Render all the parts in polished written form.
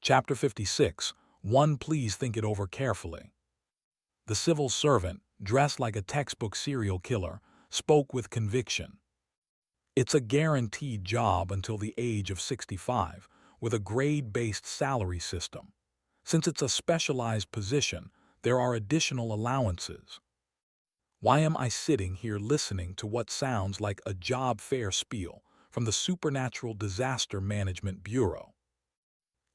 Chapter 56. 1. Please think it over carefully. The civil servant, dressed like a textbook serial killer, spoke with conviction. It's a guaranteed job until the age of 65, with a grade-based salary system. Since it's a specialized position, there are additional allowances. Why am I sitting here listening to what sounds like a job fair spiel from the Supernatural Disaster Management Bureau?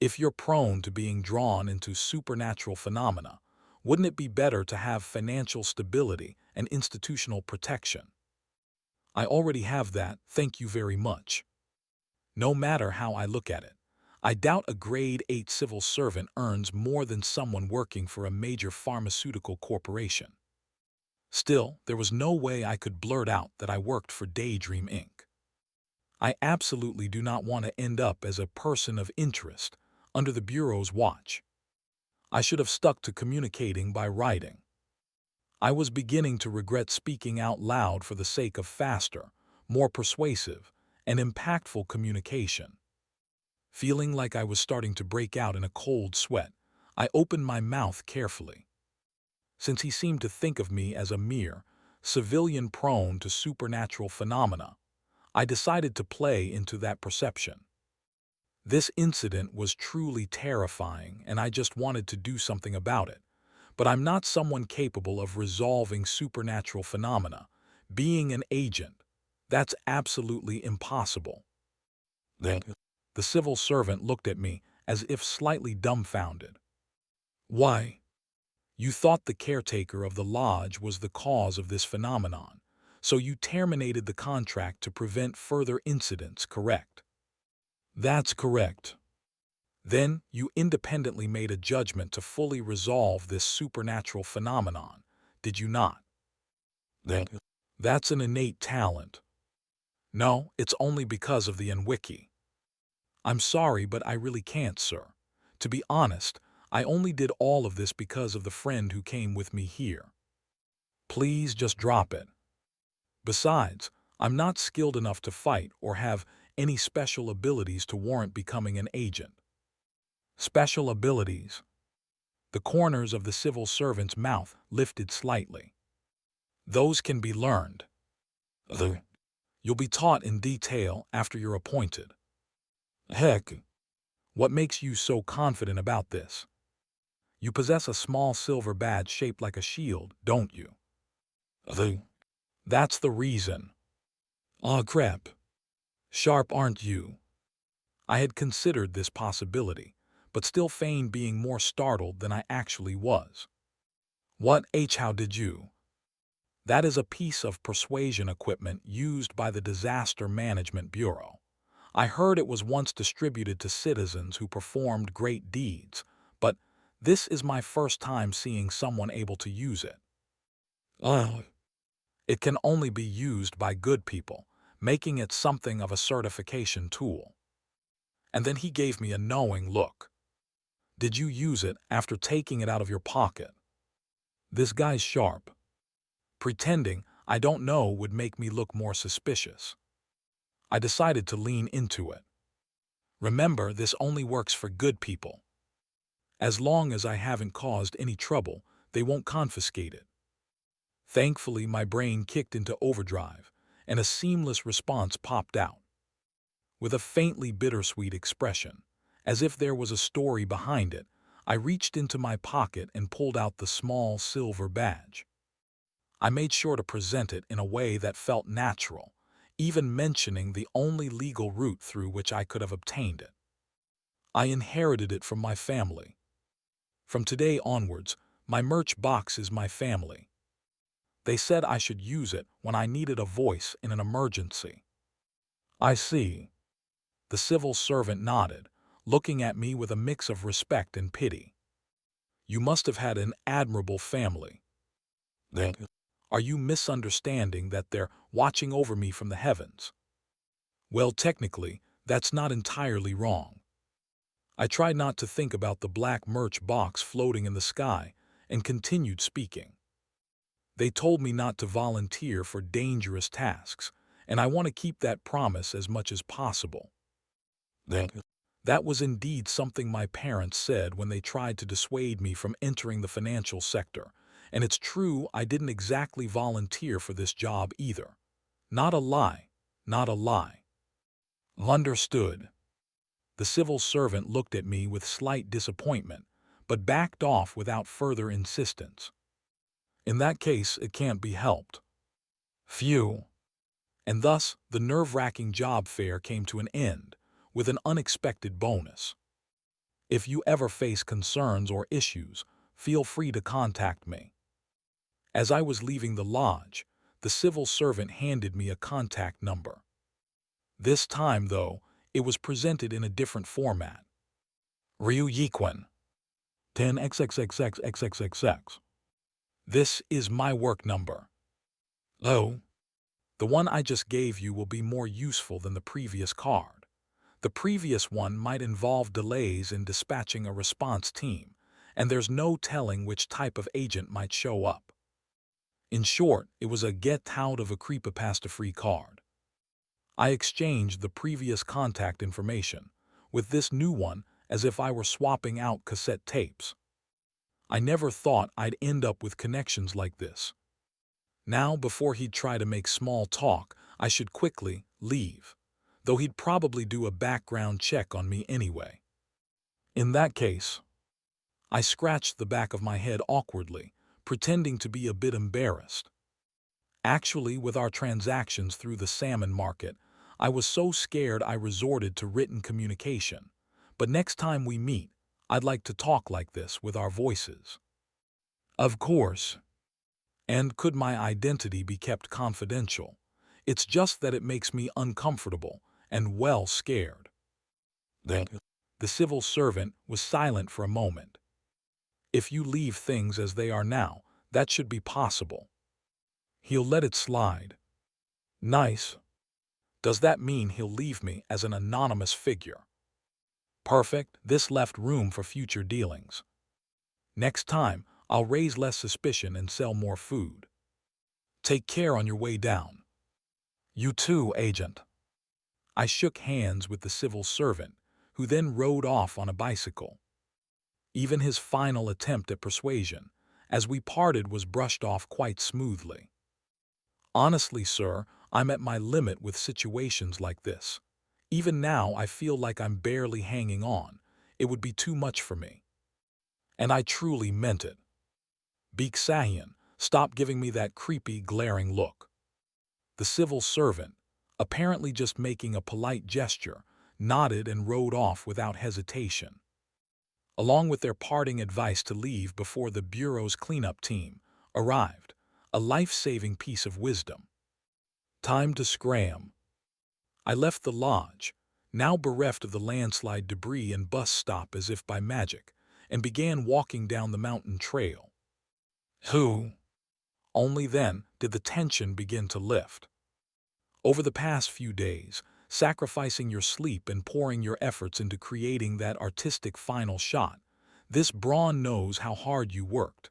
If you're prone to being drawn into supernatural phenomena, wouldn't it be better to have financial stability and institutional protection? I already have that, thank you very much. No matter how I look at it, I doubt a grade 8 civil servant earns more than someone working for a major pharmaceutical corporation. Still, there was no way I could blurt out that I worked for Daydream Inc. I absolutely do not want to end up as a person of interest under the Bureau's watch. I should have stuck to communicating by writing. I was beginning to regret speaking out loud for the sake of faster, more persuasive, and impactful communication. Feeling like I was starting to break out in a cold sweat, I opened my mouth carefully. Since he seemed to think of me as a mere civilian prone to supernatural phenomena, I decided to play into that perception. This incident was truly terrifying, and I just wanted to do something about it. But I'm not someone capable of resolving supernatural phenomena. Being an agent, that's absolutely impossible. Then, the civil servant looked at me as if slightly dumbfounded. Why? You thought the caretaker of the lodge was the cause of this phenomenon, so you terminated the contract to prevent further incidents, correct? That's correct. Then you independently made a judgment to fully resolve this supernatural phenomenon, did you not? That's an innate talent. No, it's only because of the Nwiki. I'm sorry, but I really can't, sir. To be honest, I only did all of this because of the friend who came with me here. Please just drop it. Besides, I'm not skilled enough to fight or have any special abilities to warrant becoming an agent. Special abilities. The corners of the civil servant's mouth lifted slightly. Those can be learned. You'll be taught in detail after you're appointed. Heck, what makes you so confident about this? You possess a small silver badge shaped like a shield, don't you? That's the reason. Aw, crap. Sharp, aren't you? I had considered this possibility, but still feigned being more startled than I actually was. How did you? That is a piece of persuasion equipment used by the Disaster Management Bureau. I heard it was once distributed to citizens who performed great deeds, but this is my first time seeing someone able to use it. It can only be used by good people, making it something of a certification tool. And then he gave me a knowing look. Did you use it after taking it out of your pocket? This guy's sharp. Pretending I don't know would make me look more suspicious. I decided to lean into it. Remember, this only works for good people. As long as I haven't caused any trouble, they won't confiscate it. Thankfully, my brain kicked into overdrive, and a seamless response popped out. With a faintly bittersweet expression, as if there was a story behind it, I reached into my pocket and pulled out the small silver badge. I made sure to present it in a way that felt natural, even mentioning the only legal route through which I could have obtained it. I inherited it from my family. From today onwards, my merch box is my family. They said I should use it when I needed a voice in an emergency. I see. The civil servant nodded, looking at me with a mix of respect and pity. You must have had an admirable family. Are you misunderstanding that they're watching over me from the heavens? Well, technically, that's not entirely wrong. I tried not to think about the black merch box floating in the sky and continued speaking. They told me not to volunteer for dangerous tasks, and I want to keep that promise as much as possible. That was indeed something my parents said when they tried to dissuade me from entering the financial sector, and it's true I didn't exactly volunteer for this job either. Not a lie, not a lie. Understood. The civil servant looked at me with slight disappointment, but backed off without further insistence. In that case, it can't be helped. Phew. And thus, the nerve-wracking job fair came to an end, with an unexpected bonus. If you ever face concerns or issues, feel free to contact me. As I was leaving the lodge, the civil servant handed me a contact number. This time, though, it was presented in a different format. Ryu Yiquan, 10XXXXXXXX. This is my work number. Oh, the one I just gave you will be more useful than the previous card. The previous one might involve delays in dispatching a response team, and there's no telling which type of agent might show up. In short, it was a get out of a creepypasta-free card. I exchanged the previous contact information with this new one as if I were swapping out cassette tapes. I never thought I'd end up with connections like this. Now, before he'd try to make small talk, I should quickly leave, though he'd probably do a background check on me anyway. In that case, I scratched the back of my head awkwardly, pretending to be a bit embarrassed. Actually, with our transactions through the salmon market, I was so scared I resorted to written communication. But next time we meet, I'd like to talk like this with our voices. Of course. And could my identity be kept confidential? It's just that it makes me uncomfortable and well scared. The civil servant was silent for a moment. If you leave things as they are now, that should be possible. He'll let it slide. Nice. Does that mean he'll leave me as an anonymous figure? Perfect, this left room for future dealings. Next time, I'll raise less suspicion and sell more food. Take care on your way down. You too, agent. I shook hands with the civil servant, who then rode off on a bicycle. Even his final attempt at persuasion, as we parted, was brushed off quite smoothly. Honestly, sir, I'm at my limit with situations like this. Even now, I feel like I'm barely hanging on. It would be too much for me. And I truly meant it. Beeksahian, stop giving me that creepy, glaring look. The civil servant, apparently just making a polite gesture, nodded and rode off without hesitation. Along with their parting advice to leave before the Bureau's cleanup team arrived, a life-saving piece of wisdom. Time to scram. I left the lodge, now bereft of the landslide debris and bus stop as if by magic, and began walking down the mountain trail. Only then did the tension begin to lift. Over the past few days, sacrificing your sleep and pouring your efforts into creating that artistic final shot, this brawn knows how hard you worked.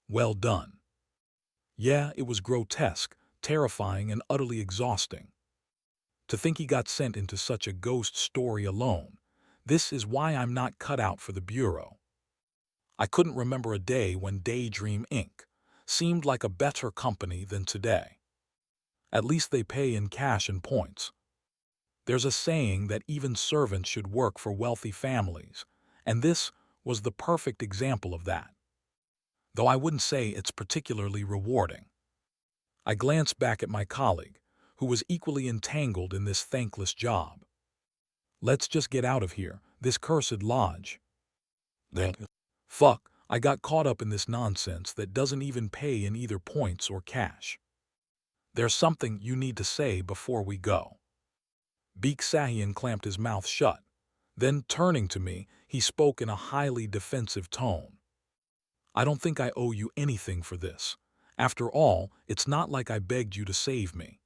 Well done. Yeah, it was grotesque, terrifying, and utterly exhausting. To think he got sent into such a ghost story alone, this is why I'm not cut out for the Bureau. I couldn't remember a day when Daydream Inc. seemed like a better company than today. At least they pay in cash and points. There's a saying that even servants should work for wealthy families, and this was the perfect example of that. Though I wouldn't say it's particularly rewarding. I glanced back at my colleague, who was equally entangled in this thankless job. Let's just get out of here, this cursed lodge. Fuck, I got caught up in this nonsense that doesn't even pay in either points or cash. There's something you need to say before we go. Beeksahian clamped his mouth shut. Then, turning to me, he spoke in a highly defensive tone. I don't think I owe you anything for this. After all, it's not like I begged you to save me.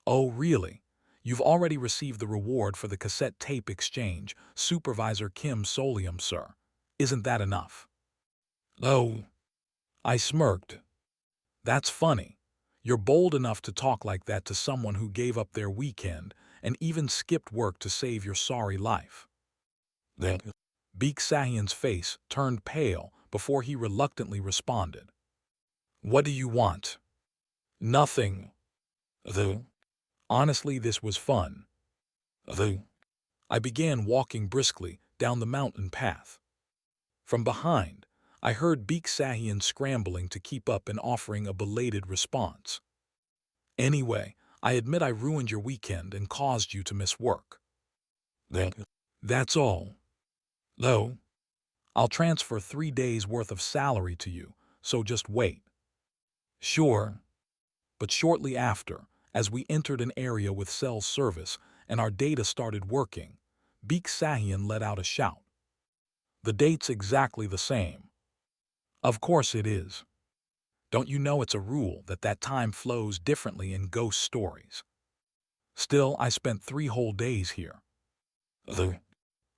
Oh, really? You've already received the reward for the cassette tape exchange, Supervisor Kim Solium, sir. Isn't that enough? Oh, I smirked. That's funny. You're bold enough to talk like that to someone who gave up their weekend and even skipped work to save your sorry life. Then Beak Sahian's face turned pale before he reluctantly responded. What do you want? Nothing. The Honestly, this was fun. The I began walking briskly down the mountain path. From behind, I heard Beak Sahian scrambling to keep up and offering a belated response. Anyway, I admit I ruined your weekend and caused you to miss work. That's all. Though, I'll transfer 3 days' worth of salary to you, so just wait. Sure. But shortly after, as we entered an area with cell service and our data started working, Beak Sahian let out a shout. The date's exactly the same. Of course it is. Don't you know it's a rule that time flows differently in ghost stories? Still, I spent 3 whole days here.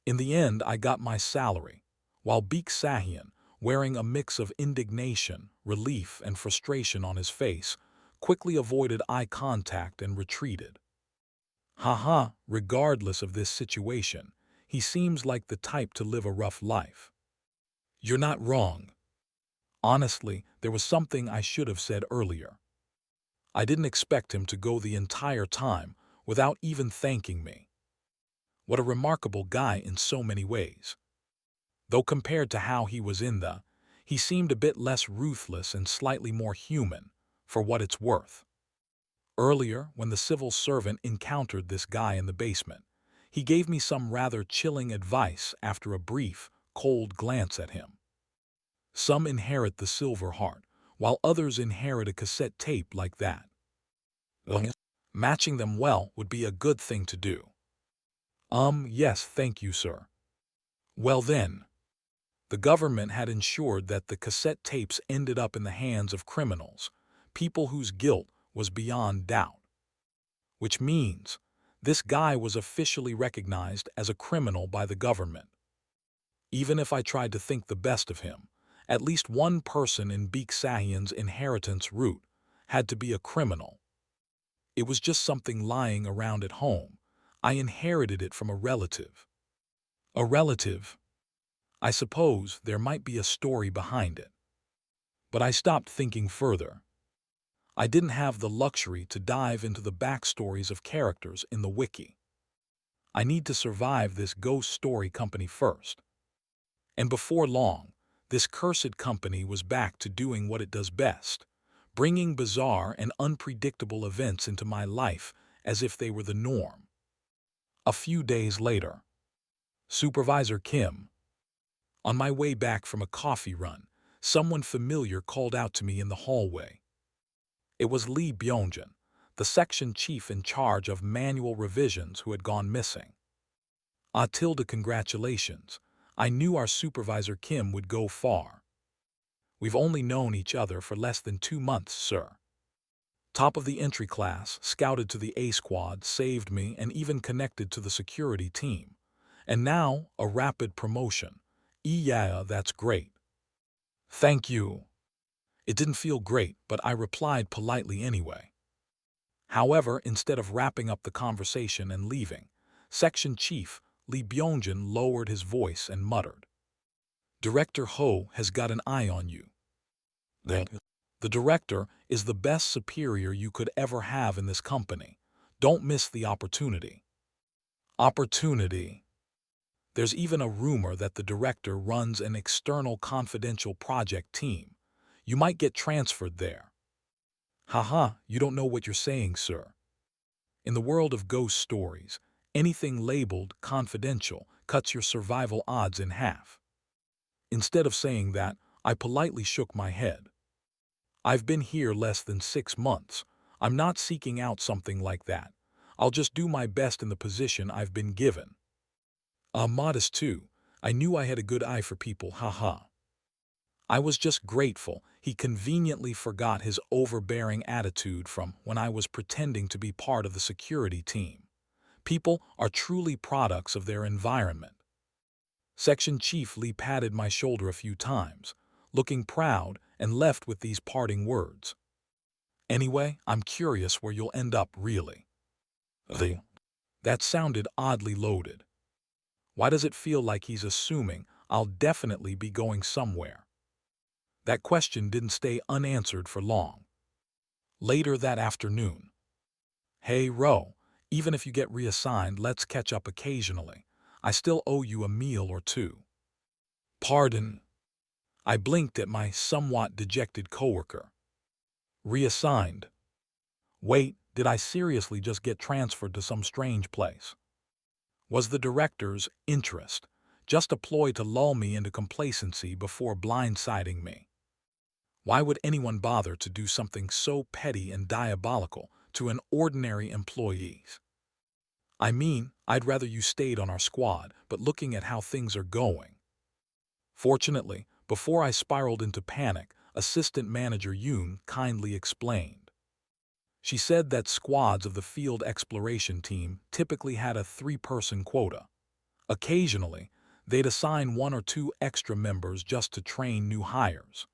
In the end, I got my salary, while Beak Sahian, wearing a mix of indignation, relief, and frustration on his face, quickly avoided eye contact and retreated. Haha, regardless of this situation, he seems like the type to live a rough life. You're not wrong. Honestly, there was something I should have said earlier. I didn't expect him to go the entire time without even thanking me. What a remarkable guy in so many ways. Though compared to how he was he seemed a bit less ruthless and slightly more human, for what it's worth. Earlier, when the civil servant encountered this guy in the basement, he gave me some rather chilling advice after a brief, cold glance at him. Some inherit the silver heart, while others inherit a cassette tape like that. Matching them well would be a good thing to do. Yes, thank you, sir. Well then, the government had ensured that the cassette tapes ended up in the hands of criminals, people whose guilt was beyond doubt. Which means, this guy was officially recognized as a criminal by the government. Even if I tried to think the best of him, at least one person in Beak Sahian's inheritance route had to be a criminal. It was just something lying around at home. I inherited it from a relative. A relative? I suppose there might be a story behind it. But I stopped thinking further. I didn't have the luxury to dive into the backstories of characters in the wiki. I need to survive this ghost story company first. And before long, this cursed company was back to doing what it does best, bringing bizarre and unpredictable events into my life as if they were the norm. A few days later, Supervisor Kim. On my way back from a coffee run, someone familiar called out to me in the hallway. It was Lee Byungjin, the section chief in charge of manual revisions who had gone missing. Congratulations. I knew our supervisor Kim would go far. We've only known each other for less than 2 months, sir. Top of the entry class, scouted to the A squad, saved me and even connected to the security team. And now, a rapid promotion. Yeah, that's great. Thank you. It didn't feel great, but I replied politely anyway. However, instead of wrapping up the conversation and leaving, Section Chief Lee Byungjin lowered his voice and muttered, Director Ho has got an eye on you. The director is the best superior you could ever have in this company. Don't miss the opportunity. Opportunity. There's even a rumor that the director runs an external confidential project team. You might get transferred there. Haha, you don't know what you're saying, sir. In the world of ghost stories, anything labeled confidential cuts your survival odds in half. Instead of saying that, I politely shook my head. I've been here less than 6 months. I'm not seeking out something like that. I'll just do my best in the position I've been given. Modest too. I knew I had a good eye for people, haha. I was just grateful he conveniently forgot his overbearing attitude from when I was pretending to be part of the security team. People are truly products of their environment. Section Chief Lee patted my shoulder a few times, looking proud, and left with these parting words. Anyway, I'm curious where you'll end up really. That sounded oddly loaded. Why does it feel like he's assuming I'll definitely be going somewhere? That question didn't stay unanswered for long. Later that afternoon. Hey, Ro, even if you get reassigned, let's catch up occasionally. I still owe you a meal or two. Pardon? I blinked at my somewhat dejected coworker. Reassigned? Wait, did I seriously just get transferred to some strange place? Was the director's interest just a ploy to lull me into complacency before blindsiding me? Why would anyone bother to do something so petty and diabolical to an ordinary employee? I mean, I'd rather you stayed on our squad, but looking at how things are going. Fortunately, before I spiraled into panic, Assistant Manager Yoon kindly explained. She said that squads of the field exploration team typically had a 3-person quota. Occasionally, they'd assign 1 or 2 extra members just to train new hires.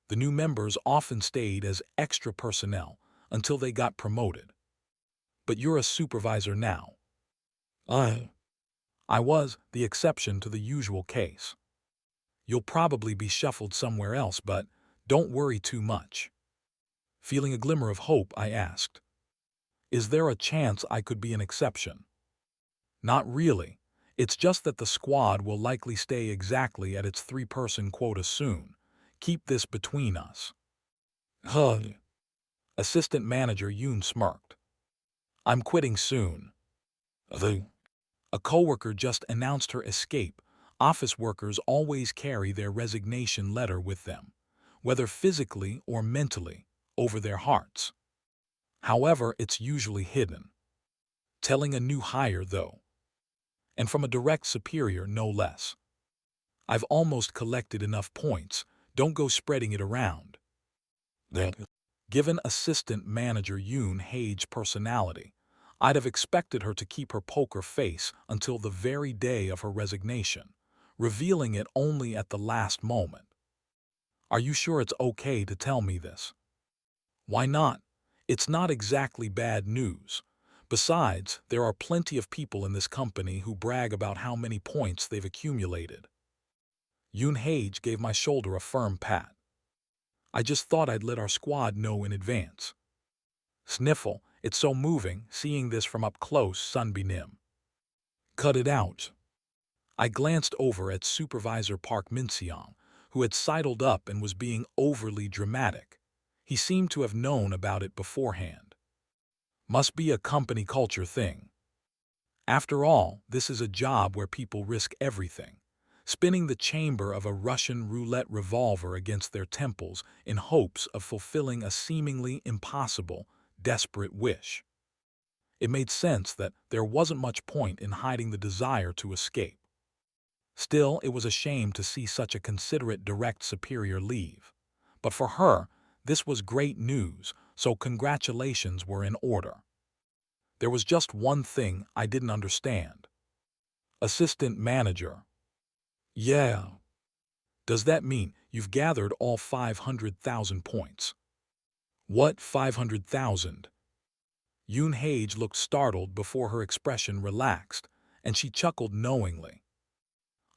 The new members often stayed as extra personnel until they got promoted. But you're a supervisor now. I was the exception to the usual case. You'll probably be shuffled somewhere else, but don't worry too much. Feeling a glimmer of hope, I asked, is there a chance I could be an exception? Not really. It's just that the squad will likely stay exactly at its 3-person quota soon. Keep this between us. Assistant Manager Yoon smirked. I'm quitting soon. A coworker just announced her escape. Office workers always carry their resignation letter with them, whether physically or mentally, over their hearts. However, it's usually hidden. Telling a new hire, though, and from a direct superior, no less. I've almost collected enough points. Don't go spreading it around. Given Assistant Manager Yoon Hage's personality, I'd have expected her to keep her poker face until the very day of her resignation, revealing it only at the last moment. Are you sure it's okay to tell me this? Why not? It's not exactly bad news. Besides, there are plenty of people in this company who brag about how many points they've accumulated. Yoon Hage gave my shoulder a firm pat. I just thought I'd let our squad know in advance. Sniffle, it's so moving, seeing this from up close, Sunbeam. Cut it out. I glanced over at Supervisor Park Min-seong, who had sidled up and was being overly dramatic. He seemed to have known about it beforehand. Must be a company culture thing. After all, this is a job where people risk everything, spinning the chamber of a Russian roulette revolver against their temples in hopes of fulfilling a seemingly impossible, desperate wish. It made sense that there wasn't much point in hiding the desire to escape. Still, it was a shame to see such a considerate direct superior leave. But for her, this was great news, so congratulations were in order. There was just one thing I didn't understand. Assistant Manager. Yeah. Does that mean you've gathered all 500,000 points? What 500,000? Yoon Hage looked startled before her expression relaxed, and she chuckled knowingly.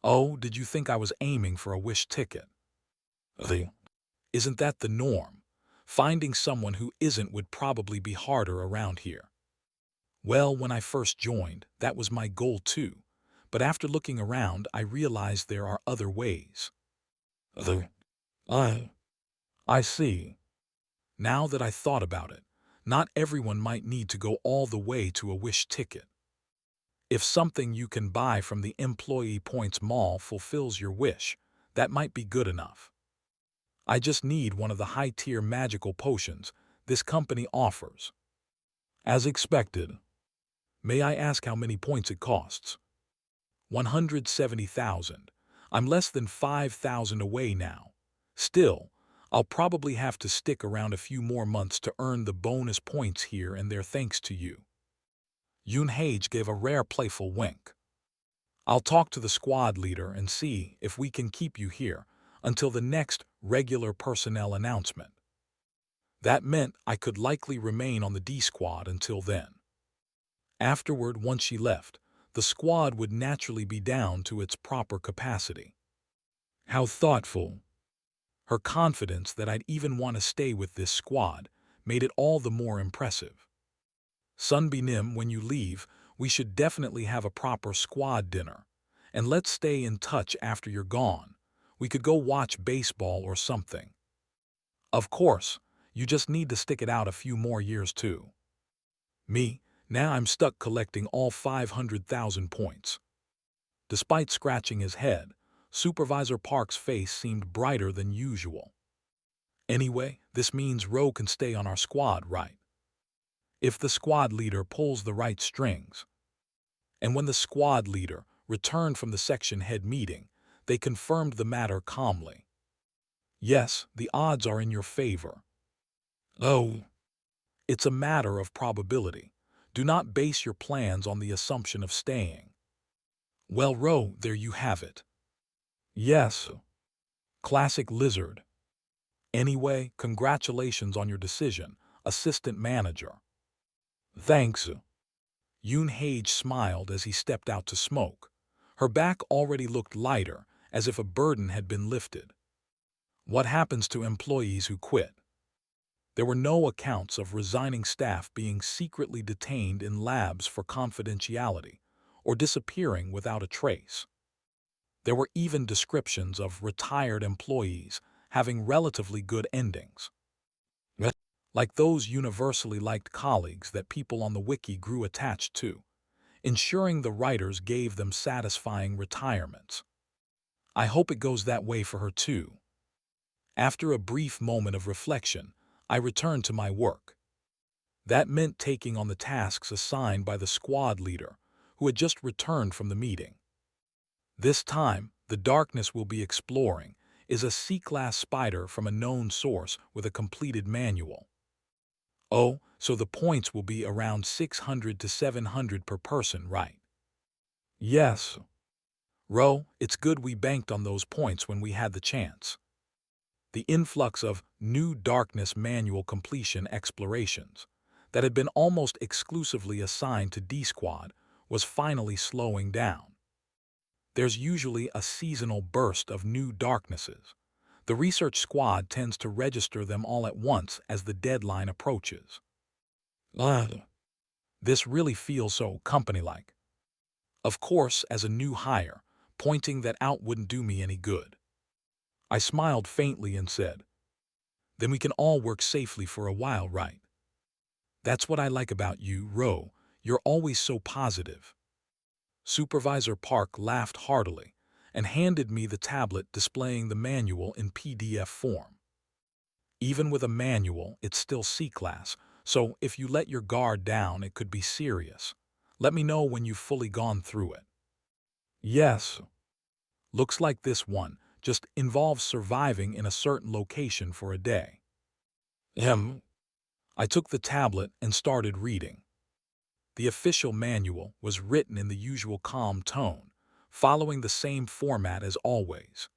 Oh, did you think I was aiming for a wish ticket? Isn't that the norm? Finding someone who isn't would probably be harder around here. Well, when I first joined, that was my goal too. But after looking around, I realized there are other ways. I see. Now that I thought about it, not everyone might need to go all the way to a wish ticket. If something you can buy from the Employee Points Mall fulfills your wish, that might be good enough. I just need one of the high-tier magical potions this company offers. As expected. May I ask how many points it costs? 170,000. I'm less than 5,000 away now. Still, I'll probably have to stick around a few more months to earn the bonus points here and there thanks to you. Yoon Hage gave a rare playful wink. I'll talk to the squad leader and see if we can keep you here until the next regular personnel announcement. That meant I could likely remain on the D squad until then. Afterward, once she left, the squad would naturally be down to its proper capacity. How thoughtful. Her confidence that I'd even want to stay with this squad made it all the more impressive. Sunbeam, when you leave, we should definitely have a proper squad dinner. And let's stay in touch after you're gone. We could go watch baseball or something. Of course, you just need to stick it out a few more years too. Me, now I'm stuck collecting all 500,000 points. Despite scratching his head, Supervisor Park's face seemed brighter than usual. Anyway, this means Ro can stay on our squad, right? If the squad leader pulls the right strings. And when the squad leader returned from the section head meeting, they confirmed the matter calmly. Yes, the odds are in your favor. Oh, it's a matter of probability. Do not base your plans on the assumption of staying. Well, Ro, there you have it. Yes. Classic lizard. Anyway, congratulations on your decision, assistant manager. Thanks. Yoon Hage smiled as he stepped out to smoke. Her back already looked lighter, as if a burden had been lifted. What happens to employees who quit? There were no accounts of resigning staff being secretly detained in labs for confidentiality or disappearing without a trace. There were even descriptions of retired employees having relatively good endings. Like those universally liked colleagues that people on the wiki grew attached to, ensuring the writers gave them satisfying retirements. I hope it goes that way for her too. After a brief moment of reflection, I returned to my work. That meant taking on the tasks assigned by the squad leader, who had just returned from the meeting. This time, the darkness we'll be exploring is a C-class spider from a known source with a completed manual. Oh, so the points will be around 600 to 700 per person, right? Yes. Ro, it's good we banked on those points when we had the chance. The influx of new darkness manual completion explorations that had been almost exclusively assigned to D-Squad was finally slowing down. There's usually a seasonal burst of new darknesses. The research squad tends to register them all at once as the deadline approaches. This really feels so company-like. Of course, as a new hire, pointing that out wouldn't do me any good. I smiled faintly and said, then we can all work safely for a while, right? That's what I like about you, Ro. You're always so positive. Supervisor Park laughed heartily and handed me the tablet displaying the manual in PDF form. Even with a manual, it's still C-class, so if you let your guard down, it could be serious. Let me know when you've fully gone through it. Yes. Looks like this one just involves surviving in a certain location for a day. I took the tablet and started reading. The official manual was written in the usual calm tone, following the same format as always.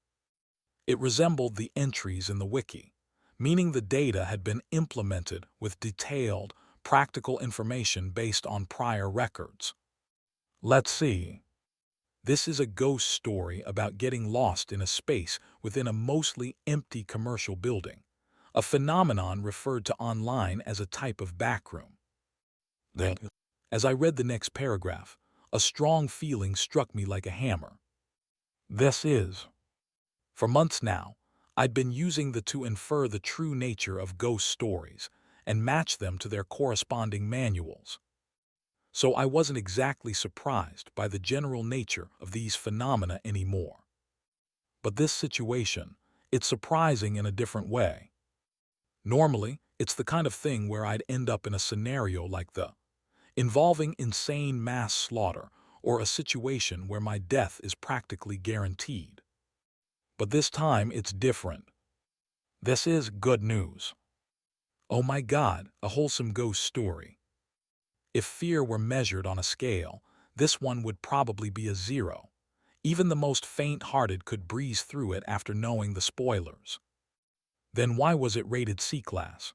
It resembled the entries in the wiki, meaning the data had been implemented with detailed, practical information based on prior records. Let's see. This is a ghost story about getting lost in a space within a mostly empty commercial building, a phenomenon referred to online as a type of backroom. As I read the next paragraph, a strong feeling struck me like a hammer. For months now, I'd been using to infer the true nature of ghost stories and match them to their corresponding manuals. So I wasn't exactly surprised by the general nature of these phenomena anymore. But this situation, it's surprising in a different way. Normally, it's the kind of thing where I'd end up in a scenario like involving insane mass slaughter or a situation where my death is practically guaranteed. But this time it's different. This is good news. Oh my God, a wholesome ghost story. If fear were measured on a scale, this one would probably be a 0. Even the most faint-hearted could breeze through it after knowing the spoilers. Then why was it rated C-class?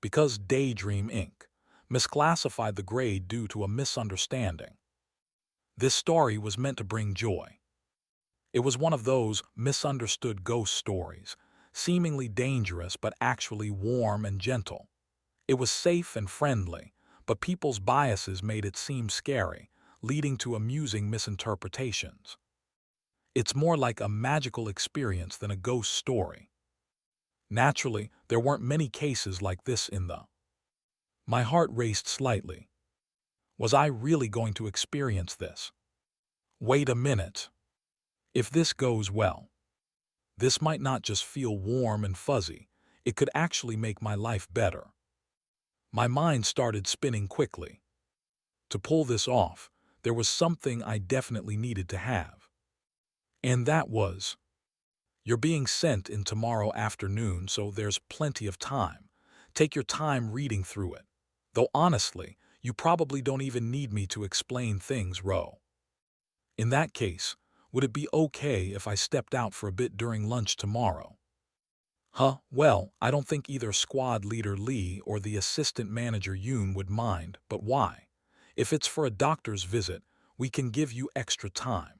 Because Daydream Inc. misclassified the grade due to a misunderstanding. This story was meant to bring joy. It was one of those misunderstood ghost stories, seemingly dangerous but actually warm and gentle. It was safe and friendly, but people's biases made it seem scary, leading to amusing misinterpretations. It's more like a magical experience than a ghost story. Naturally, there weren't many cases like this in the. My heart raced slightly. Was I really going to experience this? Wait a minute. If this goes well, this might not just feel warm and fuzzy, it could actually make my life better. My mind started spinning quickly. To pull this off, there was something I definitely needed to have. And that was, you're being sent in tomorrow afternoon, so there's plenty of time. Take your time reading through it. Though honestly, you probably don't even need me to explain things, Ro. In that case, would it be okay if I stepped out for a bit during lunch tomorrow? Huh, well, I don't think either squad leader Lee or the assistant manager Yoon would mind, but why? If it's for a doctor's visit, we can give you extra time.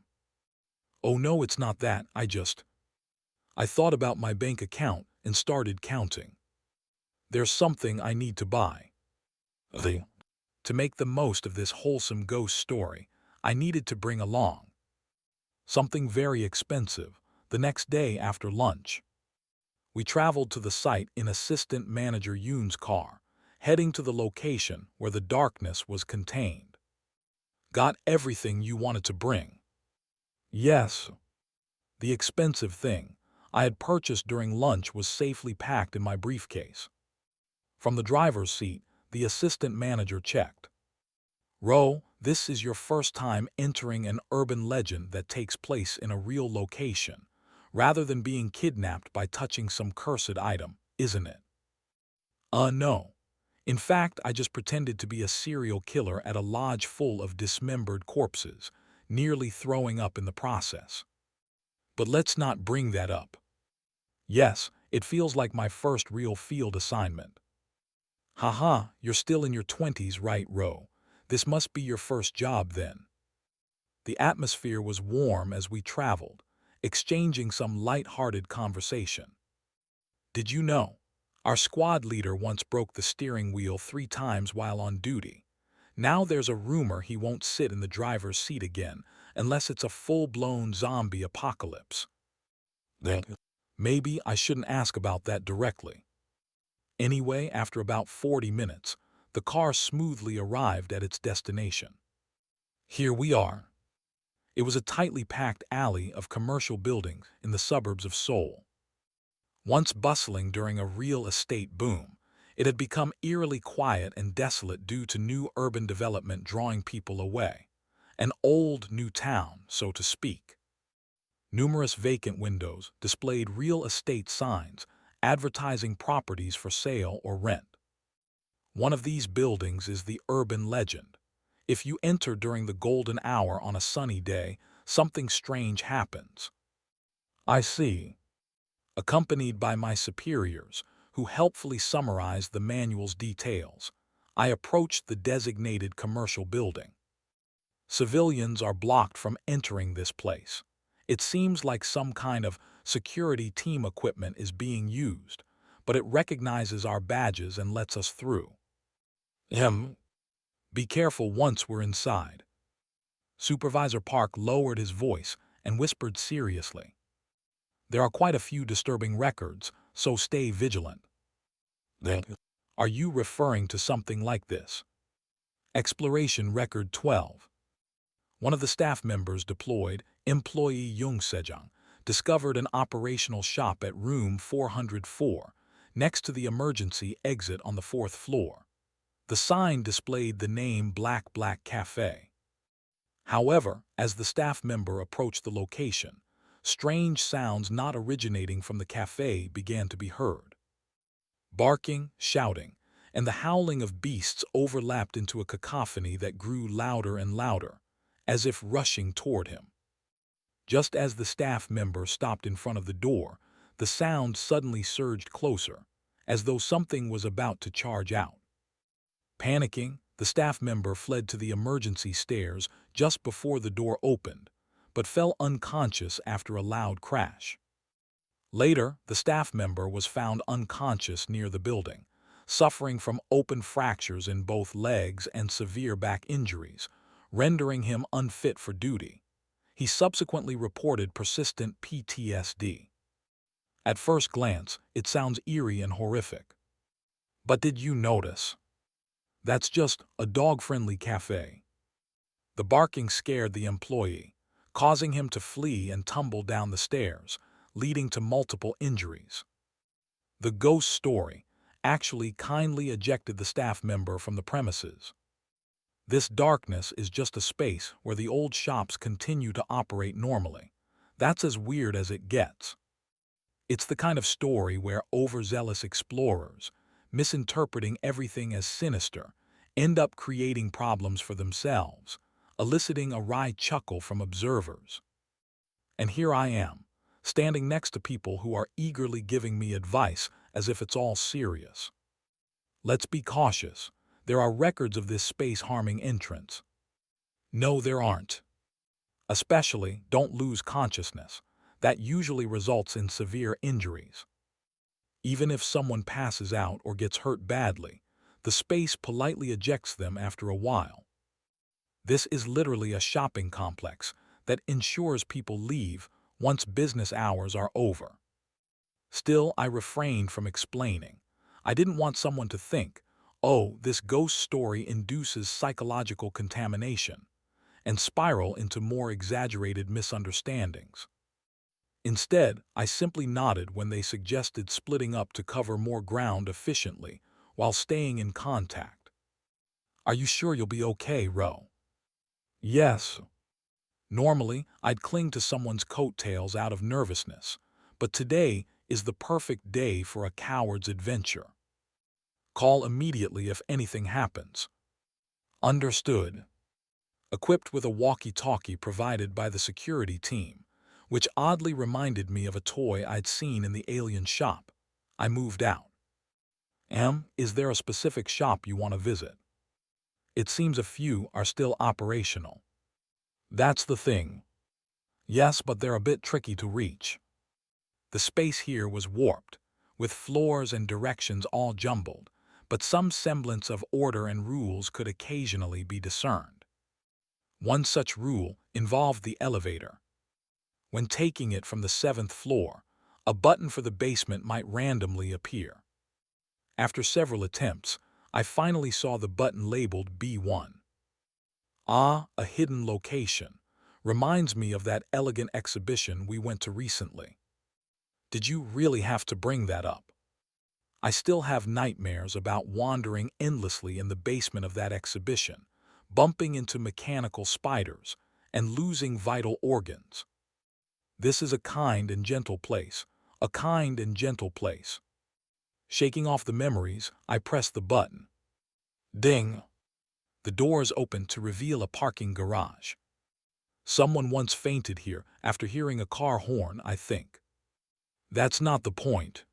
Oh no, it's not that, I thought about my bank account and started counting. There's something I need to buy. To make the most of this wholesome ghost story, I needed to bring along something very expensive the next day after lunch. We traveled to the site in Assistant Manager Yoon's car, heading to the location where the darkness was contained. Got everything you wanted to bring? Yes. The expensive thing I had purchased during lunch was safely packed in my briefcase. From the driver's seat, the assistant manager checked. Ro, this is your first time entering an urban legend that takes place in a real location, rather than being kidnapped by touching some cursed item, isn't it? No. In fact, I just pretended to be a serial killer at a lodge full of dismembered corpses, nearly throwing up in the process. But let's not bring that up. Yes, it feels like my first real field assignment. Haha, you're still in your 20s, right, Ro? This must be your first job then. The atmosphere was warm as we traveled, exchanging some light-hearted conversation. Did you know? Our squad leader once broke the steering wheel 3 times while on duty. Now there's a rumor he won't sit in the driver's seat again unless it's a full-blown zombie apocalypse. Then maybe I shouldn't ask about that directly. Anyway, after about 40 minutes, the car smoothly arrived at its destination. Here we are. It was a tightly packed alley of commercial buildings in the suburbs of Seoul. Once bustling during a real estate boom, it had become eerily quiet and desolate due to new urban development drawing people away. An old new town, so to speak. Numerous vacant windows displayed real estate signs advertising properties for sale or rent. One of these buildings is the urban legend. If you enter during the golden hour on a sunny day, something strange happens. I see. Accompanied by my superiors, who helpfully summarized the manual's details, I approached the designated commercial building. Civilians are blocked from entering this place. It seems like some kind of security team equipment is being used, but it recognizes our badges and lets us through. Be careful once we're inside. Supervisor Park lowered his voice and whispered seriously. There are quite a few disturbing records, so stay vigilant. Are you referring to something like this? Exploration Record 12. One of the staff members deployed, employee Jung Sejong, discovered an operational shop at room 404, next to the emergency exit on the 4th floor. The sign displayed the name Black Black Cafe. However, as the staff member approached the location, strange sounds not originating from the cafe began to be heard. Barking, shouting, and the howling of beasts overlapped into a cacophony that grew louder and louder, as if rushing toward him. Just as the staff member stopped in front of the door, the sound suddenly surged closer, as though something was about to charge out. Panicking, The staff member fled to the emergency stairs just before the door opened, but fell unconscious after a loud crash. Later, the staff member was found unconscious near the building, suffering from open fractures in both legs and severe back injuries, rendering him unfit for duty. He subsequently reported persistent PTSD. At first glance, it sounds eerie and horrific. But did you notice? That's just a dog-friendly cafe. The barking scared the employee, causing him to flee and tumble down the stairs, leading to multiple injuries. The ghost story actually kindly ejected the staff member from the premises. This darkness is just a space where the old shops continue to operate normally. That's as weird as it gets. It's the kind of story where overzealous explorers, misinterpreting everything as sinister, end up creating problems for themselves, eliciting a wry chuckle from observers. And here I am, standing next to people who are eagerly giving me advice as if it's all serious. Let's be cautious. There are records of this space-harming entrance. No, there aren't. Especially, don't lose consciousness. That usually results in severe injuries. Even if someone passes out or gets hurt badly, the space politely ejects them after a while. This is literally a shopping complex that ensures people leave once business hours are over. Still, I refrained from explaining. I didn't want someone to think, oh, this ghost story induces psychological contamination, and spiral into more exaggerated misunderstandings. Instead, I simply nodded when they suggested splitting up to cover more ground efficiently while staying in contact. Are you sure you'll be okay, Ro? Yes. Normally, I'd cling to someone's coattails out of nervousness, but today is the perfect day for a coward's adventure. Call immediately if anything happens. Understood. Equipped with a walkie-talkie provided by the security team, which oddly reminded me of a toy I'd seen in the alien shop, I moved out. Is there a specific shop you want to visit? It seems a few are still operational. That's the thing. Yes, but they're a bit tricky to reach. The space here was warped, with floors and directions all jumbled, but some semblance of order and rules could occasionally be discerned. One such rule involved the elevator. When taking it from the 7th floor, a button for the basement might randomly appear. After several attempts, I finally saw the button labeled B1. Ah, a hidden location. Reminds me of that elegant exhibition we went to recently. Did you really have to bring that up? I still have nightmares about wandering endlessly in the basement of that exhibition, bumping into mechanical spiders, and losing vital organs. This is a kind and gentle place, a kind and gentle place. Shaking off the memories, I press the button. Ding! The doors open to reveal a parking garage. Someone once fainted here after hearing a car horn, I think. That's not the point.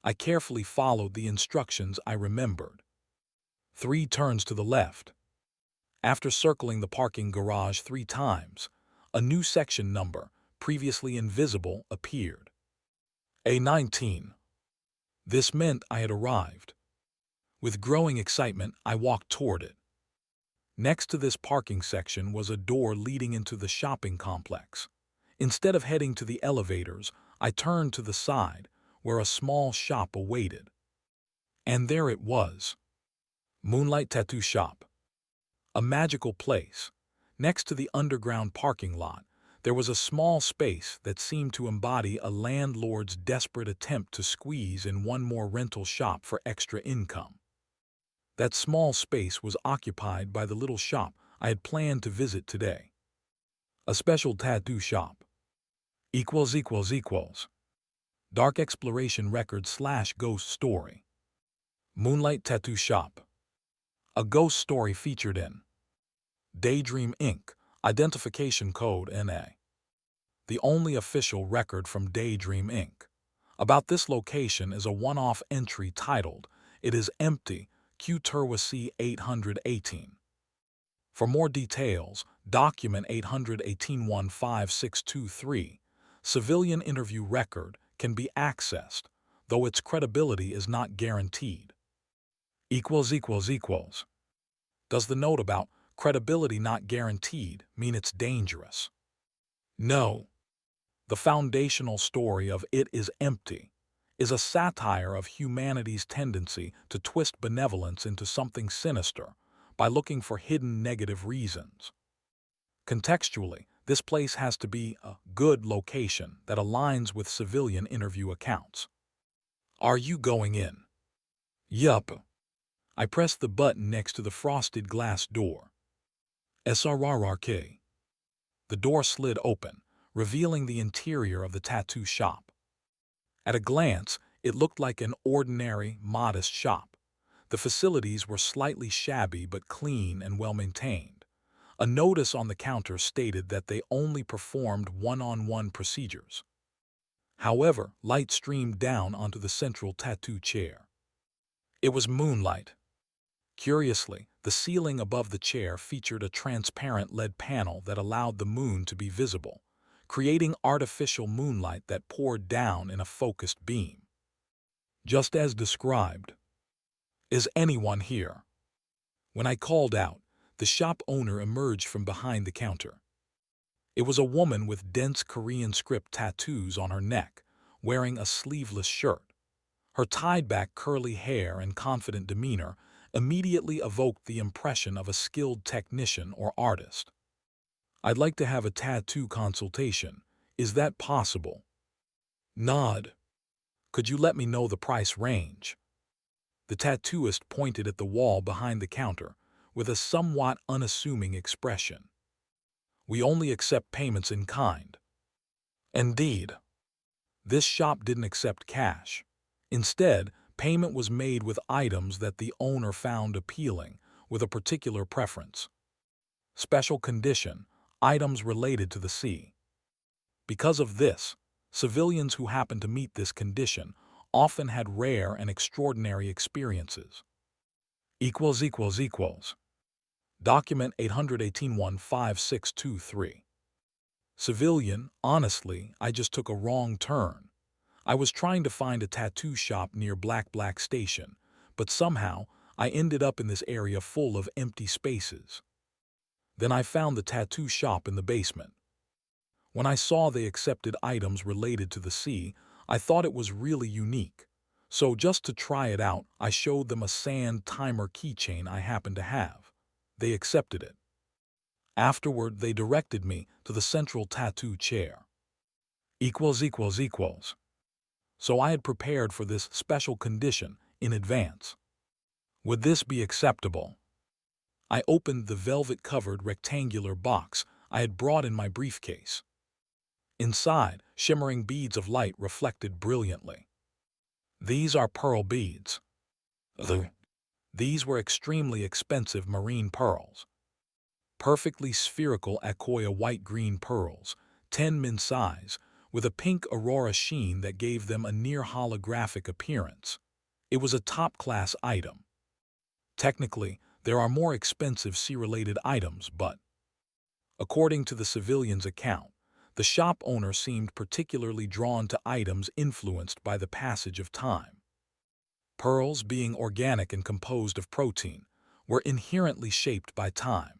I carefully followed the instructions I remembered. 3 turns to the left. After circling the parking garage 3 times, a new section number, previously invisible, appeared. A19. This meant I had arrived. With growing excitement, I walked toward it. Next to this parking section was a door leading into the shopping complex. Instead of heading to the elevators, I turned to the side, where a small shop awaited. And there it was. Moonlight Tattoo Shop. A magical place. Next to the underground parking lot, there was a small space that seemed to embody a landlord's desperate attempt to squeeze in one more rental shop for extra income. That small space was occupied by the little shop I had planned to visit today. A special tattoo shop. == Dark Exploration Record / Ghost Story. Moonlight Tattoo Shop. A ghost story featured in Daydream Inc. Identification Code NA. The only official record from Daydream Inc. about this location is a one-off entry titled, "It is empty, Q Turwasi 818. For more details, document 818-15623, civilian interview record can be accessed, though its credibility is not guaranteed. Does the note about credibility not guaranteed mean it's dangerous? No. The foundational story of It Is Empty is a satire of humanity's tendency to twist benevolence into something sinister by looking for hidden negative reasons. Contextually, this place has to be a good location that aligns with civilian interview accounts. Are you going in? Yup. I pressed the button next to the frosted glass door. SRRRK. The door slid open, revealing the interior of the tattoo shop. At a glance, it looked like an ordinary, modest shop. The facilities were slightly shabby but clean and well-maintained. A notice on the counter stated that they only performed one-on-one procedures. However, light streamed down onto the central tattoo chair. It was moonlight. Curiously, the ceiling above the chair featured a transparent LED panel that allowed the moon to be visible, creating artificial moonlight that poured down in a focused beam. Just as described. Is anyone here? When I called out, the shop owner emerged from behind the counter. It was a woman with dense Korean script tattoos on her neck, wearing a sleeveless shirt. Her tied-back curly hair and confident demeanor immediately evoked the impression of a skilled technician or artist. I'd like to have a tattoo consultation. Is that possible? Nod. Could you let me know the price range? The tattooist pointed at the wall behind the counter with a somewhat unassuming expression. We only accept payments in kind. Indeed. This shop didn't accept cash. Instead, payment was made with items that the owner found appealing, with a particular preference. Special condition, items related to the sea. Because of this, civilians who happened to meet this condition often had rare and extraordinary experiences. Document 818-15623. Civilian, honestly, I just took a wrong turn. I was trying to find a tattoo shop near Black Station, but somehow I ended up in this area full of empty spaces. Then I found the tattoo shop in the basement. When I saw they accepted items related to the sea, I thought it was really unique. So just to try it out, I showed them a sand timer keychain I happened to have. They accepted it. Afterward, they directed me to the central tattoo chair. So I had prepared for this special condition in advance. Would this be acceptable? I opened the velvet-covered rectangular box I had brought in my briefcase. Inside, shimmering beads of light reflected brilliantly. These are pearl beads. These were extremely expensive marine pearls. Perfectly spherical Akoya white-green pearls, 10 min size, with a pink aurora sheen that gave them a near-holographic appearance. It was a top-class item. Technically, there are more expensive sea-related items, but according to the civilian's account, the shop owner seemed particularly drawn to items influenced by the passage of time. Pearls, being organic and composed of protein, were inherently shaped by time.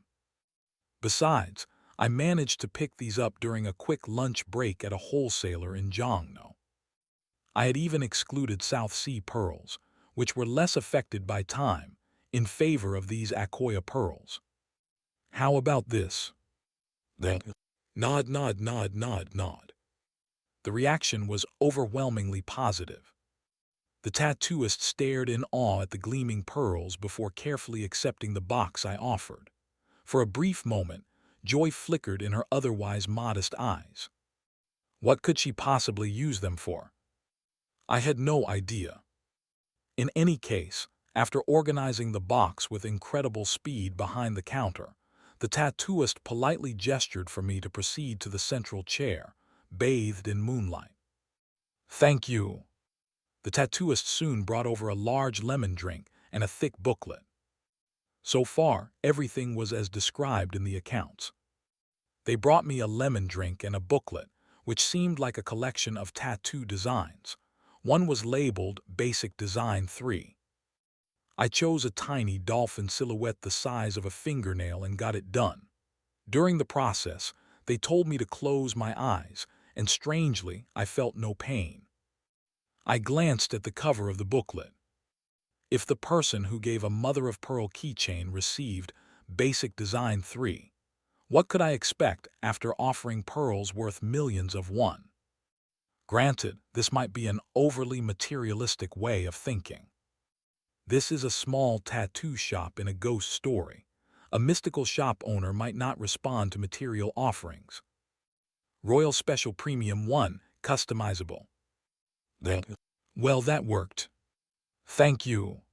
Besides, I managed to pick these up during a quick lunch break at a wholesaler in Jongno. I had even excluded South Sea pearls, which were less affected by time, in favor of these Akoya pearls. How about this? Nod. The reaction was overwhelmingly positive. The tattooist stared in awe at the gleaming pearls before carefully accepting the box I offered. For a brief moment, joy flickered in her otherwise modest eyes. What could she possibly use them for? I had no idea. In any case, after organizing the box with incredible speed behind the counter, the tattooist politely gestured for me to proceed to the central chair, bathed in moonlight. Thank you. The tattooist soon brought over a large lemon drink and a thick booklet. So far, everything was as described in the accounts. They brought me a lemon drink and a booklet, which seemed like a collection of tattoo designs. One was labeled Basic Design 3. I chose a tiny dolphin silhouette the size of a fingernail and got it done. During the process, they told me to close my eyes, and strangely, I felt no pain. I glanced at the cover of the booklet. If the person who gave a mother-of-pearl keychain received Basic Design 3, what could I expect after offering pearls worth millions of one? Granted, this might be an overly materialistic way of thinking. This is a small tattoo shop in a ghost story. A mystical shop owner might not respond to material offerings. Royal Special Premium 1, customizable. Well, that worked. Thank you.